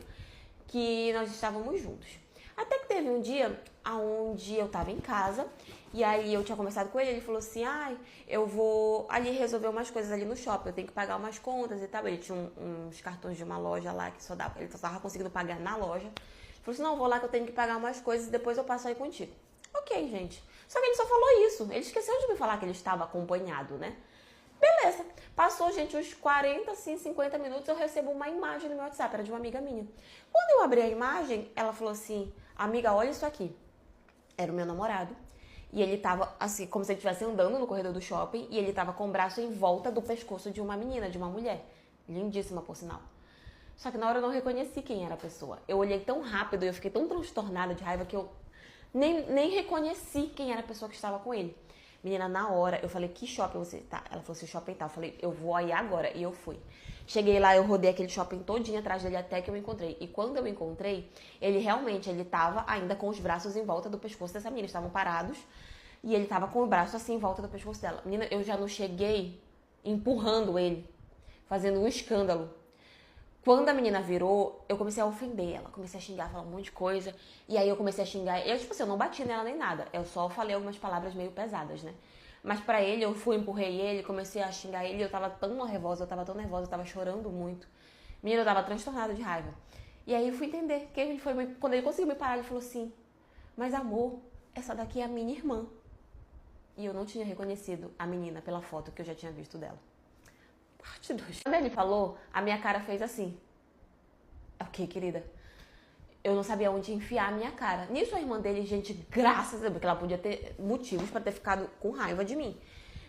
que nós estávamos juntos. Até que teve um dia onde eu estava em casa e aí eu tinha conversado com ele, ele falou assim, eu vou ali resolver umas coisas ali no shopping, eu tenho que pagar umas contas e tal. Ele tinha uns cartões de uma loja lá que ele só estava conseguindo pagar na loja. Ele falou assim, não, eu vou lá que eu tenho que pagar umas coisas e depois eu passo aí contigo. Ok, gente. Só que ele só falou isso, ele esqueceu de me falar que ele estava acompanhado, né? Beleza. Passou, gente, uns 40, assim, 50 minutos, eu recebo uma imagem no meu WhatsApp, era de uma amiga minha. Quando eu abri a imagem, ela falou assim, amiga, olha isso aqui. Era o meu namorado. E ele tava, assim, como se ele estivesse andando no corredor do shopping, e ele tava com o braço em volta do pescoço de uma menina, de uma mulher. Lindíssima, por sinal. Só que na hora eu não reconheci quem era a pessoa. Eu olhei tão rápido e eu fiquei tão transtornada de raiva que eu nem reconheci quem era a pessoa que estava com ele. Menina, na hora, eu falei, que shopping você tá? Ela falou assim, shopping tal. Eu falei, eu vou aí agora. E eu fui. Cheguei lá, eu rodei aquele shopping todinho atrás dele até que eu encontrei. E quando eu encontrei, ele tava ainda com os braços em volta do pescoço dessa menina. Estavam parados. E ele tava com o braço assim em volta do pescoço dela. Menina, eu já não cheguei empurrando ele, fazendo um escândalo. Quando a menina virou, eu comecei a ofender ela, comecei a xingar, falar um monte de coisa. E aí eu comecei a xingar, eu tipo assim, eu não bati nela nem nada, eu só falei algumas palavras meio pesadas, né? Mas pra ele, eu fui, empurrei ele, comecei a xingar ele, eu tava tão nervosa, eu tava chorando muito. Menina, eu tava transtornada de raiva. E aí eu fui entender, que ele foi, quando ele conseguiu me parar, ele falou assim, mas amor, essa daqui é a minha irmã. E eu não tinha reconhecido a menina pela foto que eu já tinha visto dela. Parte 2. Quando ele falou, a minha cara fez assim. Ok, querida. Eu não sabia onde enfiar a minha cara. Nisso a irmã dele, gente, graças a Deus, porque ela podia ter motivos pra ter ficado com raiva de mim.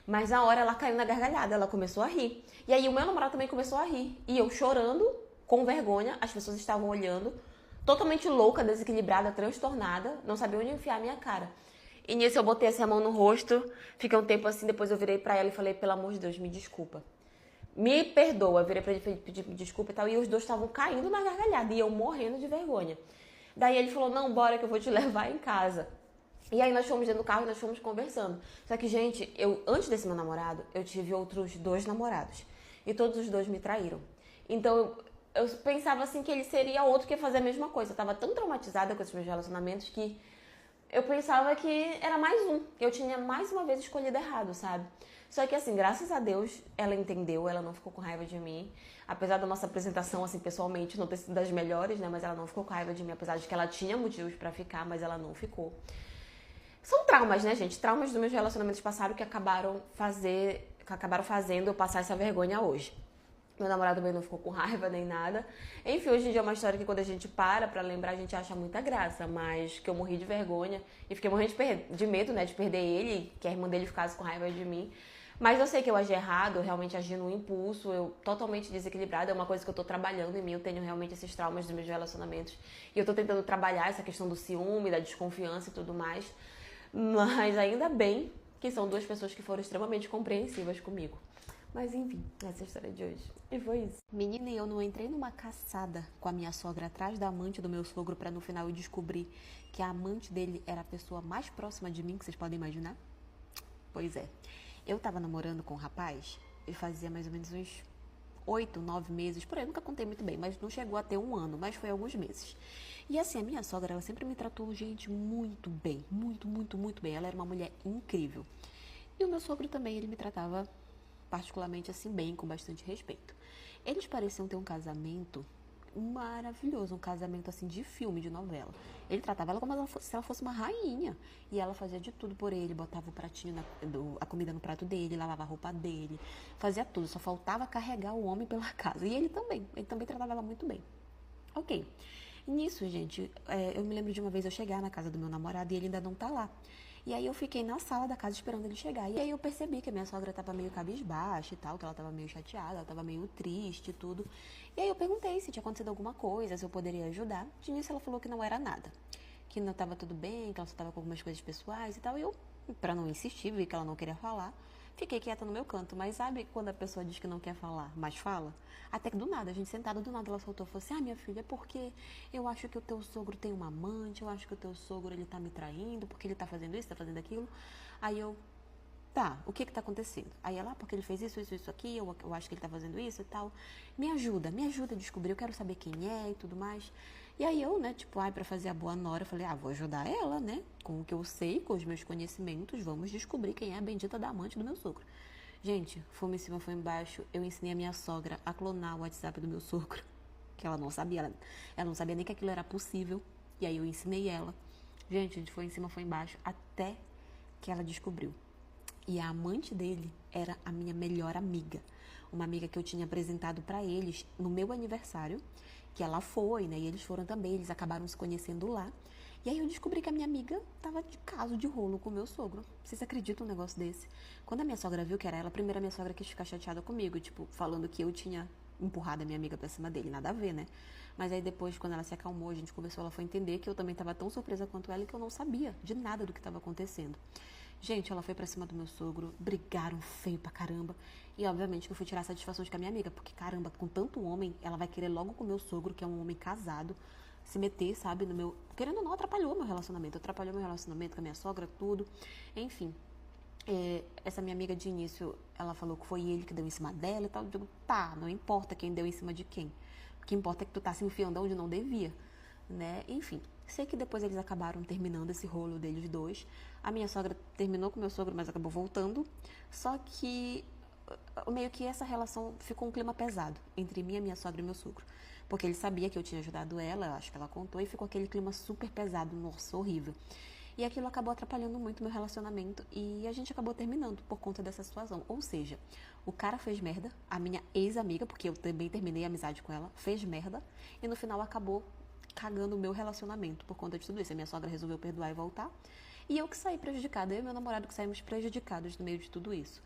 Mas na hora ela caiu na gargalhada, ela começou a rir. E aí o meu namorado também começou a rir. E eu chorando, com vergonha, as pessoas estavam olhando, totalmente louca, desequilibrada, transtornada, não sabia onde enfiar a minha cara. E nisso eu botei essa mão no rosto, fiquei um tempo assim, depois eu virei pra ela e falei, pelo amor de Deus, me desculpa. Me perdoa, virei pra ele pedir desculpa e tal, e os dois estavam caindo na gargalhada, e eu morrendo de vergonha. Daí ele falou, não, bora que eu vou te levar em casa. E aí nós fomos dentro do carro e nós fomos conversando. Só que, gente, antes desse meu namorado, eu tive outros 2 namorados. E todos os 2 me traíram. Então, eu pensava assim que ele seria outro que ia fazer a mesma coisa. Eu tava tão traumatizada com esses meus relacionamentos que eu pensava que era mais um. Que eu tinha mais uma vez escolhido errado, sabe? Só que assim, graças a Deus, ela entendeu, ela não ficou com raiva de mim. Apesar da nossa apresentação, assim, pessoalmente, não ter sido das melhores, né? Mas ela não ficou com raiva de mim, apesar de que ela tinha motivos pra ficar, mas ela não ficou. São traumas, né, gente? Traumas dos meus relacionamentos passados que acabaram fazendo eu passar essa vergonha hoje. Meu namorado também não ficou com raiva nem nada. Enfim, hoje em dia é uma história que quando a gente pra lembrar, a gente acha muita graça. Mas que eu morri de vergonha e fiquei morrendo de medo, né, de perder ele, que a irmã dele ficasse com raiva de mim. Mas eu sei que eu agi errado, eu realmente agi no impulso, eu totalmente desequilibrada. É uma coisa que eu tô trabalhando em mim, eu tenho realmente esses traumas dos meus relacionamentos. E eu tô tentando trabalhar essa questão do ciúme, da desconfiança e tudo mais. Mas ainda bem que são 2 pessoas que foram extremamente compreensivas comigo. Mas enfim, essa é a história de hoje. E foi isso. Menina, eu não entrei numa caçada com a minha sogra atrás da amante do meu sogro pra no final eu descobrir que a amante dele era a pessoa mais próxima de mim que vocês podem imaginar? Pois é. Eu tava namorando com um rapaz, ele fazia mais ou menos uns 8, 9 meses, por aí, nunca contei muito bem, mas não chegou a ter 1 ano, mas foi alguns meses. E assim, a minha sogra, ela sempre me tratou, gente, muito bem, muito, muito, muito bem. Ela era uma mulher incrível. E o meu sogro também, ele me tratava particularmente assim bem, com bastante respeito. Eles pareciam ter um casamento maravilhoso, um casamento assim de filme, de novela. Ele tratava ela como se ela fosse uma rainha. E ela fazia de tudo por ele, botava o pratinho, a comida no prato dele, lavava a roupa dele, fazia tudo. Só faltava carregar o homem pela casa. E ele também tratava ela muito bem. Ok. Nisso, gente, eu me lembro de uma vez eu chegar na casa do meu namorado e ele ainda não tá lá. E aí eu fiquei na sala da casa esperando ele chegar. E aí eu percebi que a minha sogra tava meio cabisbaixa e tal, que ela tava meio chateada, ela tava meio triste e tudo. E aí eu perguntei se tinha acontecido alguma coisa, se eu poderia ajudar. De início ela falou que não era nada, que não tava tudo bem, que ela só tava com algumas coisas pessoais e tal. E eu, pra não insistir, vi que ela não queria falar, fiquei quieta no meu canto. Mas sabe quando a pessoa diz que não quer falar, mas fala? Até que do nada, a gente sentada, do nada ela soltou, falou assim, minha filha, é porque eu acho que o teu sogro tem uma amante, eu acho que o teu sogro, ele tá me traindo, porque ele tá fazendo isso, tá fazendo aquilo. Aí eu, tá, o que tá acontecendo? Aí ela, porque ele fez isso aqui, eu acho que ele tá fazendo isso e tal. Me ajuda a descobrir, eu quero saber quem é e tudo mais. E aí eu, né, tipo, pra fazer a boa nora, eu falei, vou ajudar ela, né, com o que eu sei, com os meus conhecimentos, vamos descobrir quem é a bendita da amante do meu sogro. Gente, fomos em cima, foi embaixo, eu ensinei a minha sogra a clonar o WhatsApp do meu sogro, que ela não sabia, ela não sabia nem que aquilo era possível, e aí eu ensinei ela. Gente, a gente foi em cima, foi embaixo, até que ela descobriu. E a amante dele era a minha melhor amiga, uma amiga que eu tinha apresentado pra eles no meu aniversário, que ela foi, né, e eles foram também, eles acabaram se conhecendo lá. E aí eu descobri que a minha amiga tava de caso de rolo com o meu sogro. Vocês acreditam um negócio desse? Quando a minha sogra viu que era ela, primeiro a minha sogra quis ficar chateada comigo, tipo, falando que eu tinha empurrado a minha amiga pra cima dele, nada a ver, né? Mas aí depois, quando ela se acalmou, a gente conversou, ela foi entender que eu também tava tão surpresa quanto ela e que eu não sabia de nada do que tava acontecendo. Gente, ela foi pra cima do meu sogro, brigaram feio pra caramba. E obviamente que eu fui tirar satisfações com a minha amiga, porque caramba, com tanto homem, ela vai querer logo com o meu sogro, que é um homem casado, se meter, sabe, no meu... Querendo ou não, atrapalhou meu relacionamento com a minha sogra, tudo. Enfim, essa minha amiga de início, ela falou que foi ele que deu em cima dela e tal. Eu digo, tá, não importa quem deu em cima de quem. O que importa é que tu tá se enfiando onde não devia, né? Enfim, sei que depois eles acabaram terminando esse rolo deles dois. A minha sogra terminou com o meu sogro, mas acabou voltando. Só que meio que essa relação ficou um clima pesado entre mim, a minha sogra e meu sogro. Porque ele sabia que eu tinha ajudado ela, eu acho que ela contou, e ficou aquele clima super pesado, nossa, horrível. E aquilo acabou atrapalhando muito meu relacionamento e a gente acabou terminando por conta dessa situação. Ou seja, o cara fez merda, a minha ex-amiga, porque eu também terminei a amizade com ela, fez merda e no final acabou cagando o meu relacionamento por conta de tudo isso. A minha sogra resolveu perdoar e voltar. E eu que saí prejudicada, eu e meu namorado que saímos prejudicados no meio de tudo isso.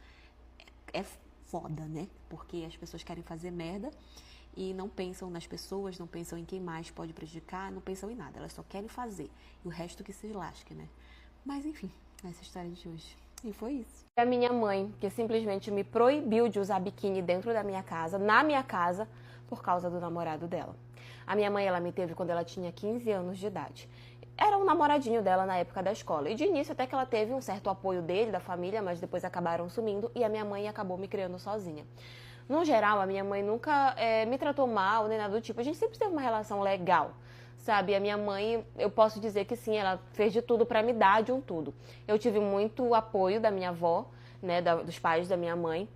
É foda, né? Porque as pessoas querem fazer merda e não pensam nas pessoas, não pensam em quem mais pode prejudicar, não pensam em nada. Elas só querem fazer. E o resto que se lasque, né? Mas enfim, essa é a história de hoje. E foi isso. A minha mãe, que simplesmente me proibiu de usar biquíni dentro da minha casa, na minha casa, por causa do namorado dela. A minha mãe, ela me teve quando ela tinha 15 anos de idade. Era um namoradinho dela na época da escola. E de início até que ela teve um certo apoio dele, da família, mas depois acabaram sumindo e a minha mãe acabou me criando sozinha. No geral, a minha mãe nunca me tratou mal, nem nada do tipo. A gente sempre teve uma relação legal, sabe? A minha mãe, eu posso dizer que sim, ela fez de tudo pra me dar de um tudo. Eu tive muito apoio da minha avó, né, dos pais da minha mãe.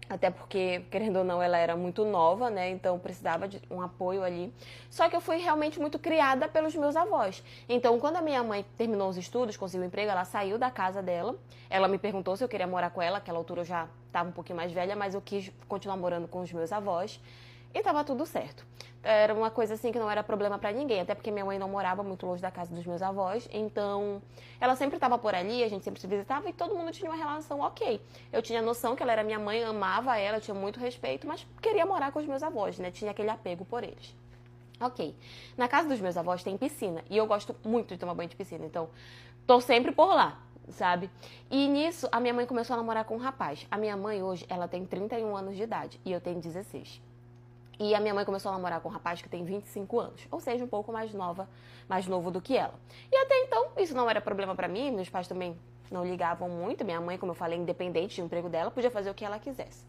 Até porque, querendo ou não, ela era muito nova, né? Então precisava de um apoio ali. Só que eu fui realmente muito criada pelos meus avós. Então, quando a minha mãe terminou os estudos, conseguiu um emprego, ela saiu da casa dela. Ela me perguntou se eu queria morar com ela. Naquela altura eu já estava um pouquinho mais velha, mas eu quis continuar morando com os meus avós. E tava tudo certo. Era uma coisa assim que não era problema pra ninguém, até porque minha mãe não morava muito longe da casa dos meus avós, então ela sempre tava por ali, a gente sempre se visitava e todo mundo tinha uma relação ok. Eu tinha noção que ela era minha mãe, amava ela, tinha muito respeito, mas queria morar com os meus avós, né? Tinha aquele apego por eles. Ok. Na casa dos meus avós tem piscina e eu gosto muito de tomar banho de piscina, então tô sempre por lá, sabe? E nisso a minha mãe começou a namorar com um rapaz. A minha mãe hoje, ela tem 31 anos de idade e eu tenho 16. E a minha mãe começou a namorar com um rapaz que tem 25 anos, ou seja, um pouco mais novo do que ela. E até então, isso não era problema pra mim, meus pais também não ligavam muito. Minha mãe, como eu falei, independente do emprego dela, podia fazer o que ela quisesse.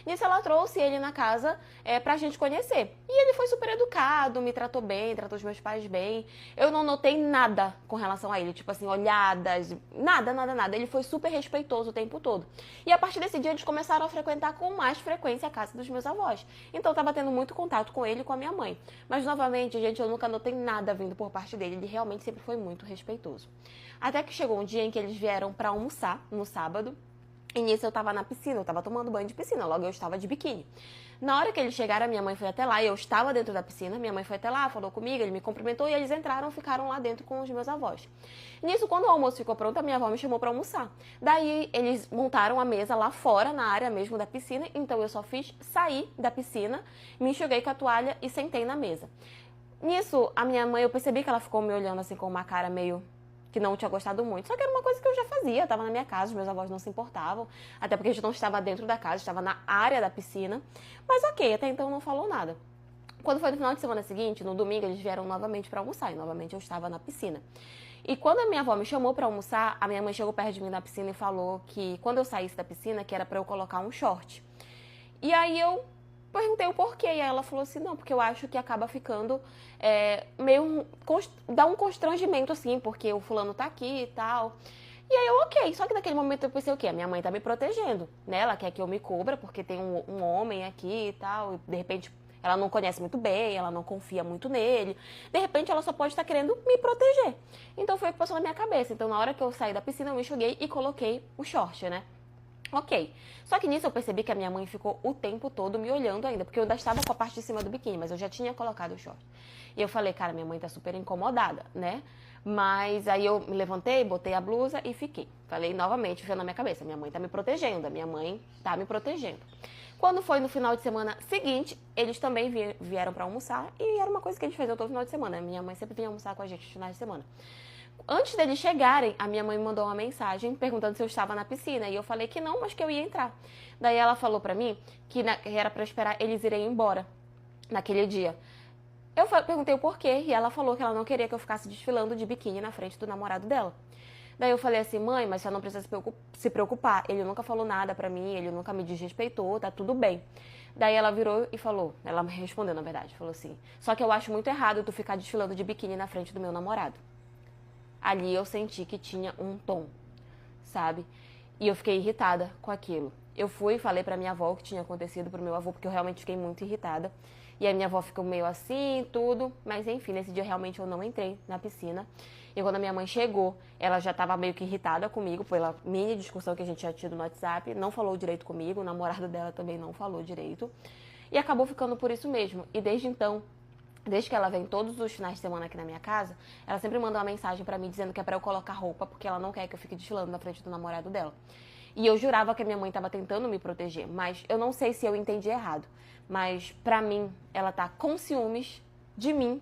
Nisso, ela trouxe ele na casa pra gente conhecer. E ele foi super educado, me tratou bem, tratou os meus pais bem. Eu não notei nada com relação a ele, tipo assim, olhadas, nada. Ele foi super respeitoso o tempo todo. E a partir desse dia, eles começaram a frequentar com mais frequência a casa dos meus avós. Então, eu tava tendo muito contato com ele e com a minha mãe. Mas, novamente, gente, eu nunca notei nada vindo por parte dele. Ele realmente sempre foi muito respeitoso. Até que chegou um dia em que eles vieram pra almoçar, no sábado. E nisso eu tava na piscina, eu tava tomando banho de piscina, logo eu estava de biquíni. Na hora que eles chegaram, a minha mãe foi até lá, e eu estava dentro da piscina, minha mãe foi até lá, falou comigo, ele me cumprimentou, e eles entraram, ficaram lá dentro com os meus avós. Nisso, quando o almoço ficou pronto, a minha avó me chamou pra almoçar. Daí, eles montaram a mesa lá fora, na área mesmo da piscina, então eu só fiz sair da piscina, me enxuguei com a toalha e sentei na mesa. Nisso, a minha mãe, eu percebi que ela ficou me olhando assim com uma cara meio que não tinha gostado muito. Só que era uma coisa que eu já fazia, estava na minha casa, os meus avós não se importavam, até porque a gente não estava dentro da casa, estava na área da piscina. Mas ok, até então não falou nada. Quando foi no final de semana seguinte, no domingo, eles vieram novamente para almoçar, e novamente eu estava na piscina. E quando a minha avó me chamou para almoçar, a minha mãe chegou perto de mim na piscina e falou que quando eu saísse da piscina, que era para eu colocar um short. E aí eu perguntei o porquê, e aí ela falou assim, não, porque eu acho que acaba ficando meio, dá um constrangimento assim, porque o fulano tá aqui e tal. E aí eu, ok, só que naquele momento eu pensei o quê? A minha mãe tá me protegendo, né? Ela quer que eu me cubra, porque tem um homem aqui e tal, e de repente ela não conhece muito bem, ela não confia muito nele. De repente ela só pode estar querendo me proteger. Então foi o que passou na minha cabeça. Então na hora que eu saí da piscina eu me enxuguei e coloquei o short, né? Ok. Só que nisso eu percebi que a minha mãe ficou o tempo todo me olhando ainda, porque eu ainda estava com a parte de cima do biquíni, mas eu já tinha colocado o short. E eu falei, cara, minha mãe tá super incomodada, né? Mas aí eu me levantei, botei a blusa e fiquei. Falei novamente, veio na minha cabeça, minha mãe tá me protegendo, a minha mãe tá me protegendo. Quando foi no final de semana seguinte, eles também vieram pra almoçar, e era uma coisa que eles faziam todo final de semana. Minha mãe sempre vinha almoçar com a gente no final de semana. Antes deles chegarem, a minha mãe me mandou uma mensagem perguntando se eu estava na piscina. E eu falei que não, mas que eu ia entrar. Daí ela falou pra mim que era pra esperar eles irem embora naquele dia. Eu perguntei o porquê e ela falou que ela não queria que eu ficasse desfilando de biquíni na frente do namorado dela. Daí eu falei assim, mãe, mas você não precisa se preocupar. Ele nunca falou nada pra mim, ele nunca me desrespeitou, tá tudo bem. Daí ela virou e falou, ela me respondeu na verdade, falou assim, só que eu acho muito errado tu ficar desfilando de biquíni na frente do meu namorado. Ali eu senti que tinha um tom, sabe? E eu fiquei irritada com aquilo. Eu fui e falei pra minha avó o que tinha acontecido pro meu avô, porque eu realmente fiquei muito irritada. E a minha avó ficou meio assim, tudo. Mas enfim, nesse dia realmente eu não entrei na piscina. E quando a minha mãe chegou, ela já tava meio que irritada comigo pela mini discussão que a gente tinha tido no WhatsApp. Não falou direito comigo, o namorado dela também não falou direito. E acabou ficando por isso mesmo. E desde então, desde que ela vem todos os finais de semana aqui na minha casa, ela sempre manda uma mensagem pra mim dizendo que é pra eu colocar roupa, porque ela não quer que eu fique desfilando na frente do namorado dela. E eu jurava que a minha mãe tava tentando me proteger, mas eu não sei se eu entendi errado. Mas pra mim, ela tá com ciúmes de mim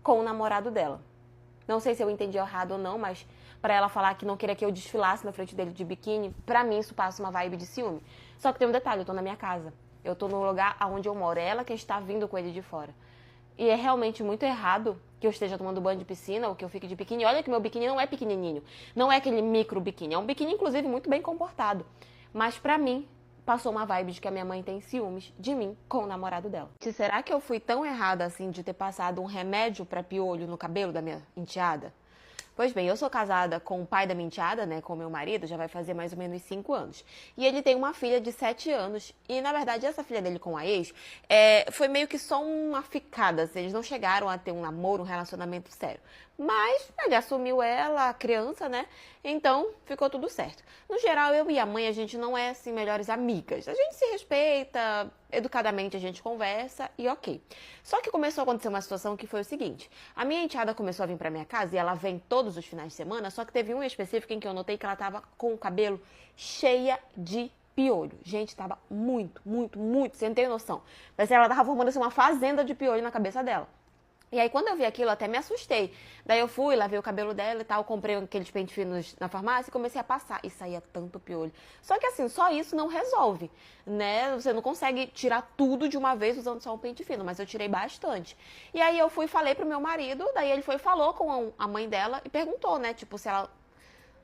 com o namorado dela. Não sei se eu entendi errado ou não, mas pra ela falar que não queria que eu desfilasse na frente dele de biquíni, pra mim isso passa uma vibe de ciúme. Só que tem um detalhe, eu tô na minha casa. Eu tô no lugar onde eu moro, é ela que está vindo com ele de fora. E é realmente muito errado que eu esteja tomando banho de piscina ou que eu fique de biquíni. Olha que meu biquíni não é pequenininho. Não é aquele micro biquíni. É um biquíni, inclusive, muito bem comportado. Mas pra mim, passou uma vibe de que a minha mãe tem ciúmes de mim com o namorado dela. Será que eu fui tão errada assim de ter passado um remédio pra piolho no cabelo da minha enteada? Pois bem, eu sou casada com o pai da minha enteada, né, com meu marido, já vai fazer mais ou menos 5 anos. E ele tem uma filha de 7 anos. E, na verdade, essa filha dele com a ex foi meio que só uma ficada. Assim, eles não chegaram a ter um namoro, um relacionamento sério. Mas ele assumiu ela, a criança, né? Então, ficou tudo certo. No geral, eu e a mãe, a gente não é, assim, melhores amigas. A gente se respeita, educadamente a gente conversa e ok. Só que começou a acontecer uma situação que foi o seguinte. A minha enteada começou a vir pra minha casa e ela vem todos os finais de semana, só que teve um específico em que eu notei que ela tava com o cabelo cheia de piolho. Gente, tava muito, sem ter noção. Parece que ela tava formando assim, uma fazenda de piolho na cabeça dela. E aí, quando eu vi aquilo, eu até me assustei. Daí eu fui, lavei o cabelo dela e tal, comprei aqueles pente finos na farmácia e comecei a passar. E saía tanto piolho. Só que assim, só isso não resolve, né? Você não consegue tirar tudo de uma vez usando só um pente fino, mas eu tirei bastante. E aí eu fui e falei pro meu marido, daí ele foi e falou com a mãe dela e perguntou, né? Tipo, se ela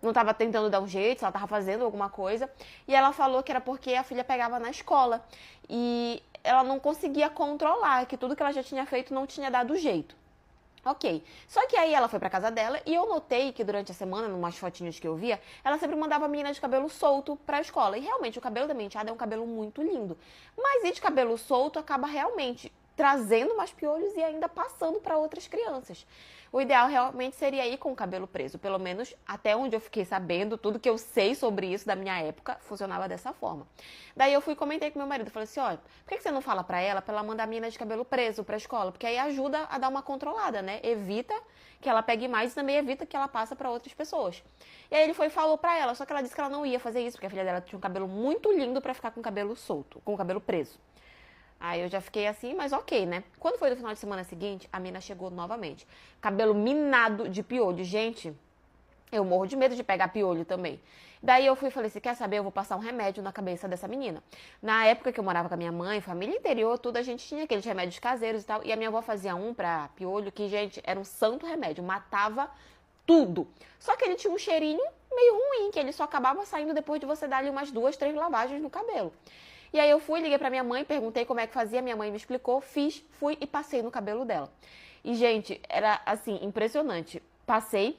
não estava tentando dar um jeito, se ela estava fazendo alguma coisa. E ela falou que era porque a filha pegava na escola e ela não conseguia controlar, que tudo que ela já tinha feito não tinha dado jeito. Ok. Só que aí ela foi pra casa dela e eu notei que durante a semana, numas fotinhas que eu via, ela sempre mandava a menina de cabelo solto pra escola. E realmente o cabelo da minha enteada é um cabelo muito lindo. Mas ir de cabelo solto acaba realmente trazendo mais piolhos e ainda passando para outras crianças. O ideal realmente seria ir com o cabelo preso. Pelo menos até onde eu fiquei sabendo, tudo que eu sei sobre isso da minha época, funcionava dessa forma. Daí eu fui e comentei com meu marido, falei assim, olha, por que você não fala pra ela mandar a menina de cabelo preso pra escola? Porque aí ajuda a dar uma controlada, né? Evita que ela pegue mais e também evita que ela passe para outras pessoas. E aí ele foi e falou pra ela, só que ela disse que ela não ia fazer isso, porque a filha dela tinha um cabelo muito lindo pra ficar com o cabelo solto, com o cabelo preso. Aí eu já fiquei assim, mas ok, né? Quando foi no final de semana seguinte, a mina chegou novamente. Cabelo minado de piolho. Gente, eu morro de medo de pegar piolho também. Daí eu fui e falei assim, quer saber? Eu vou passar um remédio na cabeça dessa menina. Na época que eu morava com a minha mãe, família interior, tudo, a gente tinha aqueles remédios caseiros e tal. E a minha avó fazia um pra piolho que, gente, era um santo remédio. Matava tudo. Só que ele tinha um cheirinho meio ruim, que ele só acabava saindo depois de você dar ali umas 2, 3 lavagens no cabelo. E aí eu fui, liguei pra minha mãe, perguntei como é que fazia, minha mãe me explicou, fiz, fui e passei no cabelo dela. E, gente, era, assim, impressionante. Passei,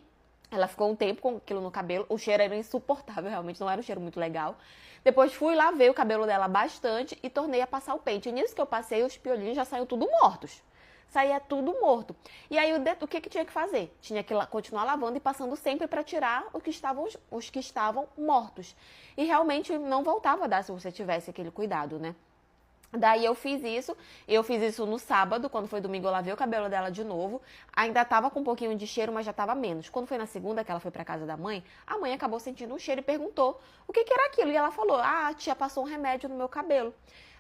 ela ficou um tempo com aquilo no cabelo, o cheiro era insuportável, realmente, não era um cheiro muito legal. Depois fui, lavei o cabelo dela bastante e tornei a passar o pente. E nisso que eu passei, os piolinhos já saíram tudo mortos. Saía tudo morto. E aí o que tinha que fazer? Tinha que continuar lavando e passando sempre para tirar os que estavam mortos. E realmente não voltava a dar se você tivesse aquele cuidado, né? Daí eu fiz isso no sábado, quando foi domingo eu lavei o cabelo dela de novo, ainda tava com um pouquinho de cheiro, mas já tava menos. Quando foi na segunda que ela foi pra casa da mãe, a mãe acabou sentindo um cheiro e perguntou o que era aquilo. E ela falou, a tia passou um remédio no meu cabelo.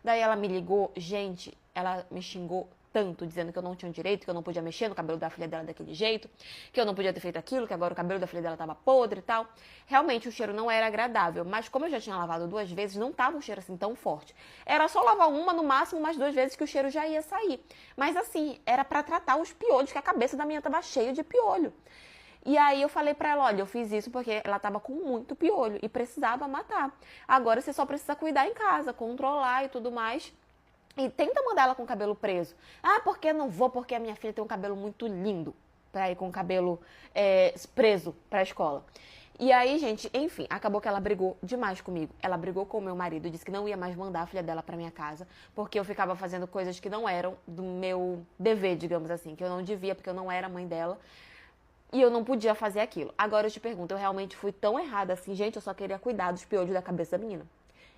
Daí ela me ligou, gente, ela me xingou tanto, dizendo que eu não tinha direito, que eu não podia mexer no cabelo da filha dela daquele jeito, que eu não podia ter feito aquilo, que agora o cabelo da filha dela tava podre e tal. Realmente o cheiro não era agradável, mas como eu já tinha lavado 2 vezes, não tava um cheiro assim tão forte. Era só lavar uma, no máximo, umas 2 vezes que o cheiro já ia sair. Mas assim, era pra tratar os piolhos, que a cabeça da minha tava cheia de piolho. E aí eu falei pra ela, olha, eu fiz isso porque ela tava com muito piolho e precisava matar. Agora você só precisa cuidar em casa, controlar e tudo mais. E tenta mandar ela com o cabelo preso. Porque não vou, porque a minha filha tem um cabelo muito lindo pra ir com o cabelo preso pra escola. E aí, gente, enfim, acabou que ela brigou demais comigo. Ela brigou com o meu marido, disse que não ia mais mandar a filha dela pra minha casa, porque eu ficava fazendo coisas que não eram do meu dever, digamos assim, que eu não devia, porque eu não era mãe dela. E eu não podia fazer aquilo. Agora eu te pergunto, eu realmente fui tão errada assim? Gente, eu só queria cuidar dos piolhos da cabeça da menina.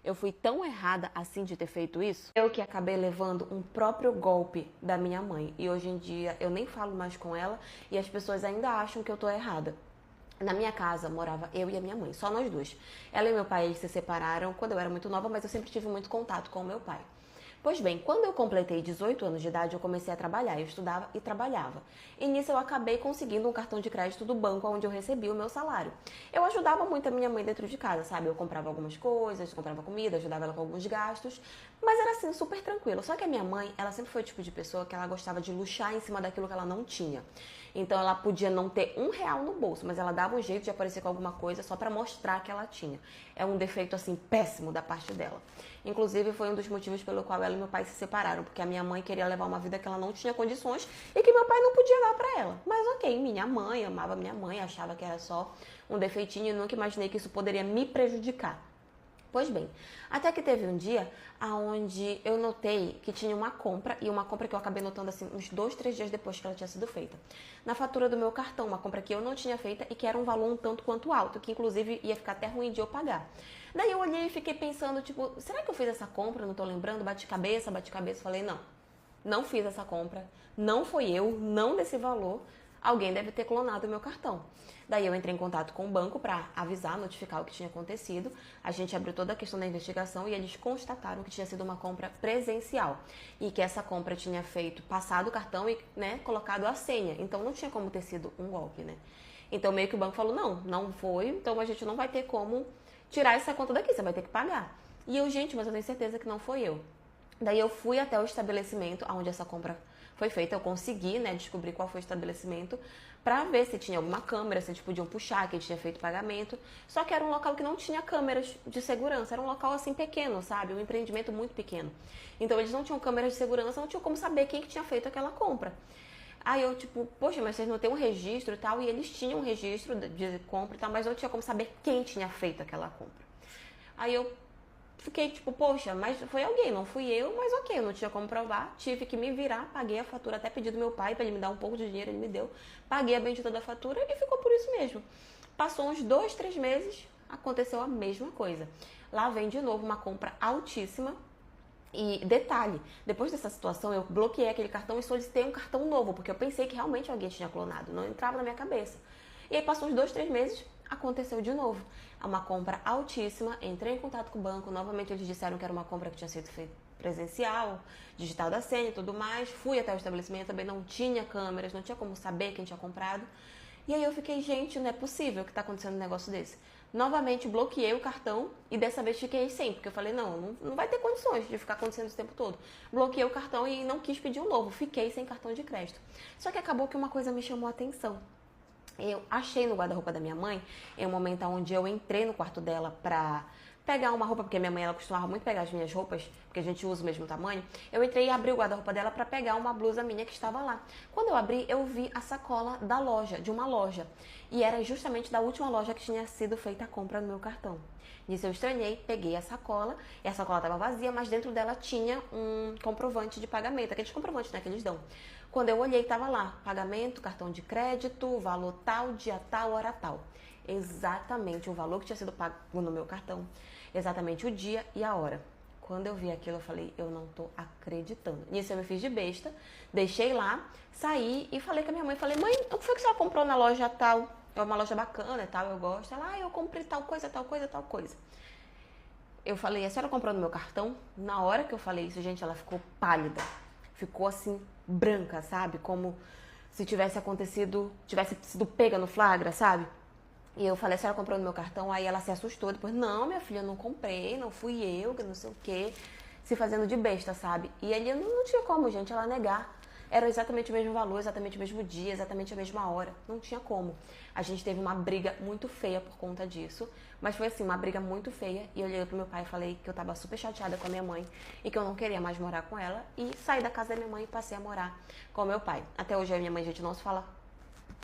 Eu fui tão errada assim de ter feito isso? Eu que acabei levando um próprio golpe da minha mãe. E hoje em dia eu nem falo mais com ela e as pessoas ainda acham que eu tô errada. Na minha casa morava eu e a minha mãe, só nós dois. Ela e meu pai se separaram quando eu era muito nova, mas eu sempre tive muito contato com o meu pai. Pois bem, quando eu completei 18 anos de idade, eu comecei a trabalhar. Eu estudava e trabalhava. E nisso eu acabei conseguindo um cartão de crédito do banco onde eu recebia o meu salário. Eu ajudava muito a minha mãe dentro de casa, sabe? Eu comprava algumas coisas, comprava comida, ajudava ela com alguns gastos. Mas era assim, super tranquilo. Só que a minha mãe, ela sempre foi o tipo de pessoa que ela gostava de luxar em cima daquilo que ela não tinha. Então ela podia não ter R$1 no bolso, mas ela dava um jeito de aparecer com alguma coisa só pra mostrar que ela tinha. É um defeito assim péssimo da parte dela. Inclusive foi um dos motivos pelo qual ela e meu pai se separaram, porque a minha mãe queria levar uma vida que ela não tinha condições e que meu pai não podia dar pra ela. Mas ok, minha mãe amava minha mãe, achava que era só um defeitinho e nunca imaginei que isso poderia me prejudicar. Pois bem, até que teve um dia onde eu notei que tinha uma compra, e uma compra que eu acabei notando assim uns 2, 3 dias depois que ela tinha sido feita. Na fatura do meu cartão, uma compra que eu não tinha feita e que era um valor um tanto quanto alto, que inclusive ia ficar até ruim de eu pagar. Daí eu olhei e fiquei pensando, tipo, será que eu fiz essa compra? Não tô lembrando, bati cabeça, falei, não fiz essa compra, não foi eu, não desse valor. Alguém deve ter clonado o meu cartão. Daí eu entrei em contato com o banco para avisar, notificar o que tinha acontecido. A gente abriu toda a questão da investigação e eles constataram que tinha sido uma compra presencial. E que essa compra tinha passado o cartão e, né, colocado a senha. Então não tinha como ter sido um golpe, né? Então meio que o banco falou, não foi, então a gente não vai ter como tirar essa conta daqui, você vai ter que pagar. E eu, gente, mas eu tenho certeza que não foi eu. Daí eu fui até o estabelecimento onde essa compra foi feita. Eu consegui, né, descobrir qual foi o estabelecimento pra ver se tinha alguma câmera, se eles podiam puxar, que eles tinham feito pagamento. Só que era um local que não tinha câmeras de segurança, era um local assim pequeno, sabe? Um empreendimento muito pequeno. Então eles não tinham câmeras de segurança, não tinham como saber quem que tinha feito aquela compra. Aí eu, tipo, poxa, mas vocês não têm um registro e tal? E eles tinham um registro de compra e tal, mas eu não tinha como saber quem tinha feito aquela compra. Aí eu fiquei tipo, poxa, mas foi alguém, não fui eu, mas ok, eu não tinha como provar. Tive que me virar, paguei a fatura, até pedi do meu pai pra ele me dar um pouco de dinheiro, ele me deu. Paguei a bendita da fatura e ficou por isso mesmo. Passou uns 2, 3 meses, aconteceu a mesma coisa. Lá vem de novo uma compra altíssima. E detalhe, depois dessa situação eu bloqueei aquele cartão e solicitei um cartão novo, porque eu pensei que realmente alguém tinha clonado, não entrava na minha cabeça. E aí passou uns 2, 3 meses, aconteceu de novo. Uma compra altíssima, entrei em contato com o banco, novamente eles disseram que era uma compra que tinha sido feita presencial, digital da senha e tudo mais. Fui até o estabelecimento, também não tinha câmeras, não tinha como saber quem tinha comprado. E aí eu fiquei, gente, não é possível que tá acontecendo um negócio desse. Novamente bloqueei o cartão e dessa vez fiquei sem, porque eu falei, não vai ter condições de ficar acontecendo esse tempo todo. Bloqueei o cartão e não quis pedir um novo, fiquei sem cartão de crédito. Só que acabou que uma coisa me chamou a atenção. Eu achei no guarda-roupa da minha mãe, em um momento onde eu entrei no quarto dela pra pegar uma roupa, porque minha mãe ela costumava muito pegar as minhas roupas, porque a gente usa o mesmo tamanho. Eu entrei e abri o guarda-roupa dela pra pegar uma blusa minha que estava lá. Quando eu abri, eu vi a sacola da loja, de uma loja. E era justamente da última loja que tinha sido feita a compra no meu cartão. Nisso eu estranhei, peguei a sacola, e a sacola estava vazia, mas dentro dela tinha um comprovante de pagamento, aqueles comprovantes, né, que eles dão. Quando eu olhei, estava lá, pagamento, cartão de crédito, valor tal, dia tal, hora tal. Exatamente o valor que tinha sido pago no meu cartão, exatamente o dia e a hora. Quando eu vi aquilo, eu falei, eu não tô acreditando. Nisso eu me fiz de besta, deixei lá, saí e falei com a minha mãe, falei, mãe, o que foi que a senhora comprou na loja tal? É uma loja bacana e tal, eu gosto. Ela, eu comprei tal coisa, tal coisa, tal coisa. Eu falei, a senhora comprou no meu cartão? Na hora que eu falei isso, gente, ela ficou pálida. Ficou assim, branca, sabe? Como se tivesse acontecido, tivesse sido pega no flagra, sabe? E eu falei, a senhora comprou no meu cartão? Aí ela se assustou. Depois, não, minha filha, eu não comprei, não fui eu, que não sei o quê. Se fazendo de besta, sabe? E ele não tinha como, gente, ela negar. Era exatamente o mesmo valor, exatamente o mesmo dia, exatamente a mesma hora. Não tinha como. A gente teve uma briga muito feia por conta disso. Mas foi assim, uma briga muito feia. E eu olhei pro meu pai e falei que eu tava super chateada com a minha mãe. E que eu não queria mais morar com ela. E saí da casa da minha mãe e passei a morar com o meu pai. Até hoje eu e minha mãe, a gente não se fala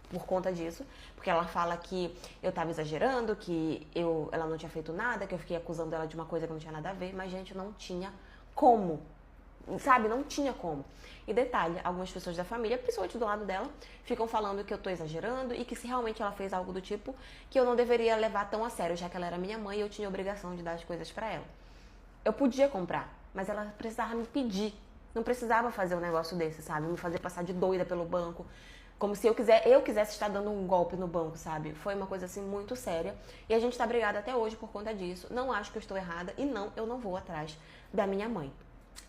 por conta disso. Porque ela fala que eu tava exagerando, que ela não tinha feito nada, que eu fiquei acusando ela de uma coisa que não tinha nada a ver. Mas, gente, não tinha como. Sabe, não tinha como. E detalhe, algumas pessoas da família, principalmente do lado dela, ficam falando que eu tô exagerando e que se realmente ela fez algo do tipo, que eu não deveria levar tão a sério, já que ela era minha mãe e eu tinha a obrigação de dar as coisas pra ela. Eu podia comprar, mas ela precisava me pedir. Não precisava fazer um negócio desse, sabe? Me fazer passar de doida pelo banco. Como se eu quisesse estar dando um golpe no banco, sabe? Foi uma coisa assim muito séria. E a gente tá brigada até hoje por conta disso. Não acho que eu estou errada e não, eu não vou atrás da minha mãe.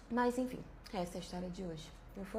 Mas enfim, essa é a história de hoje.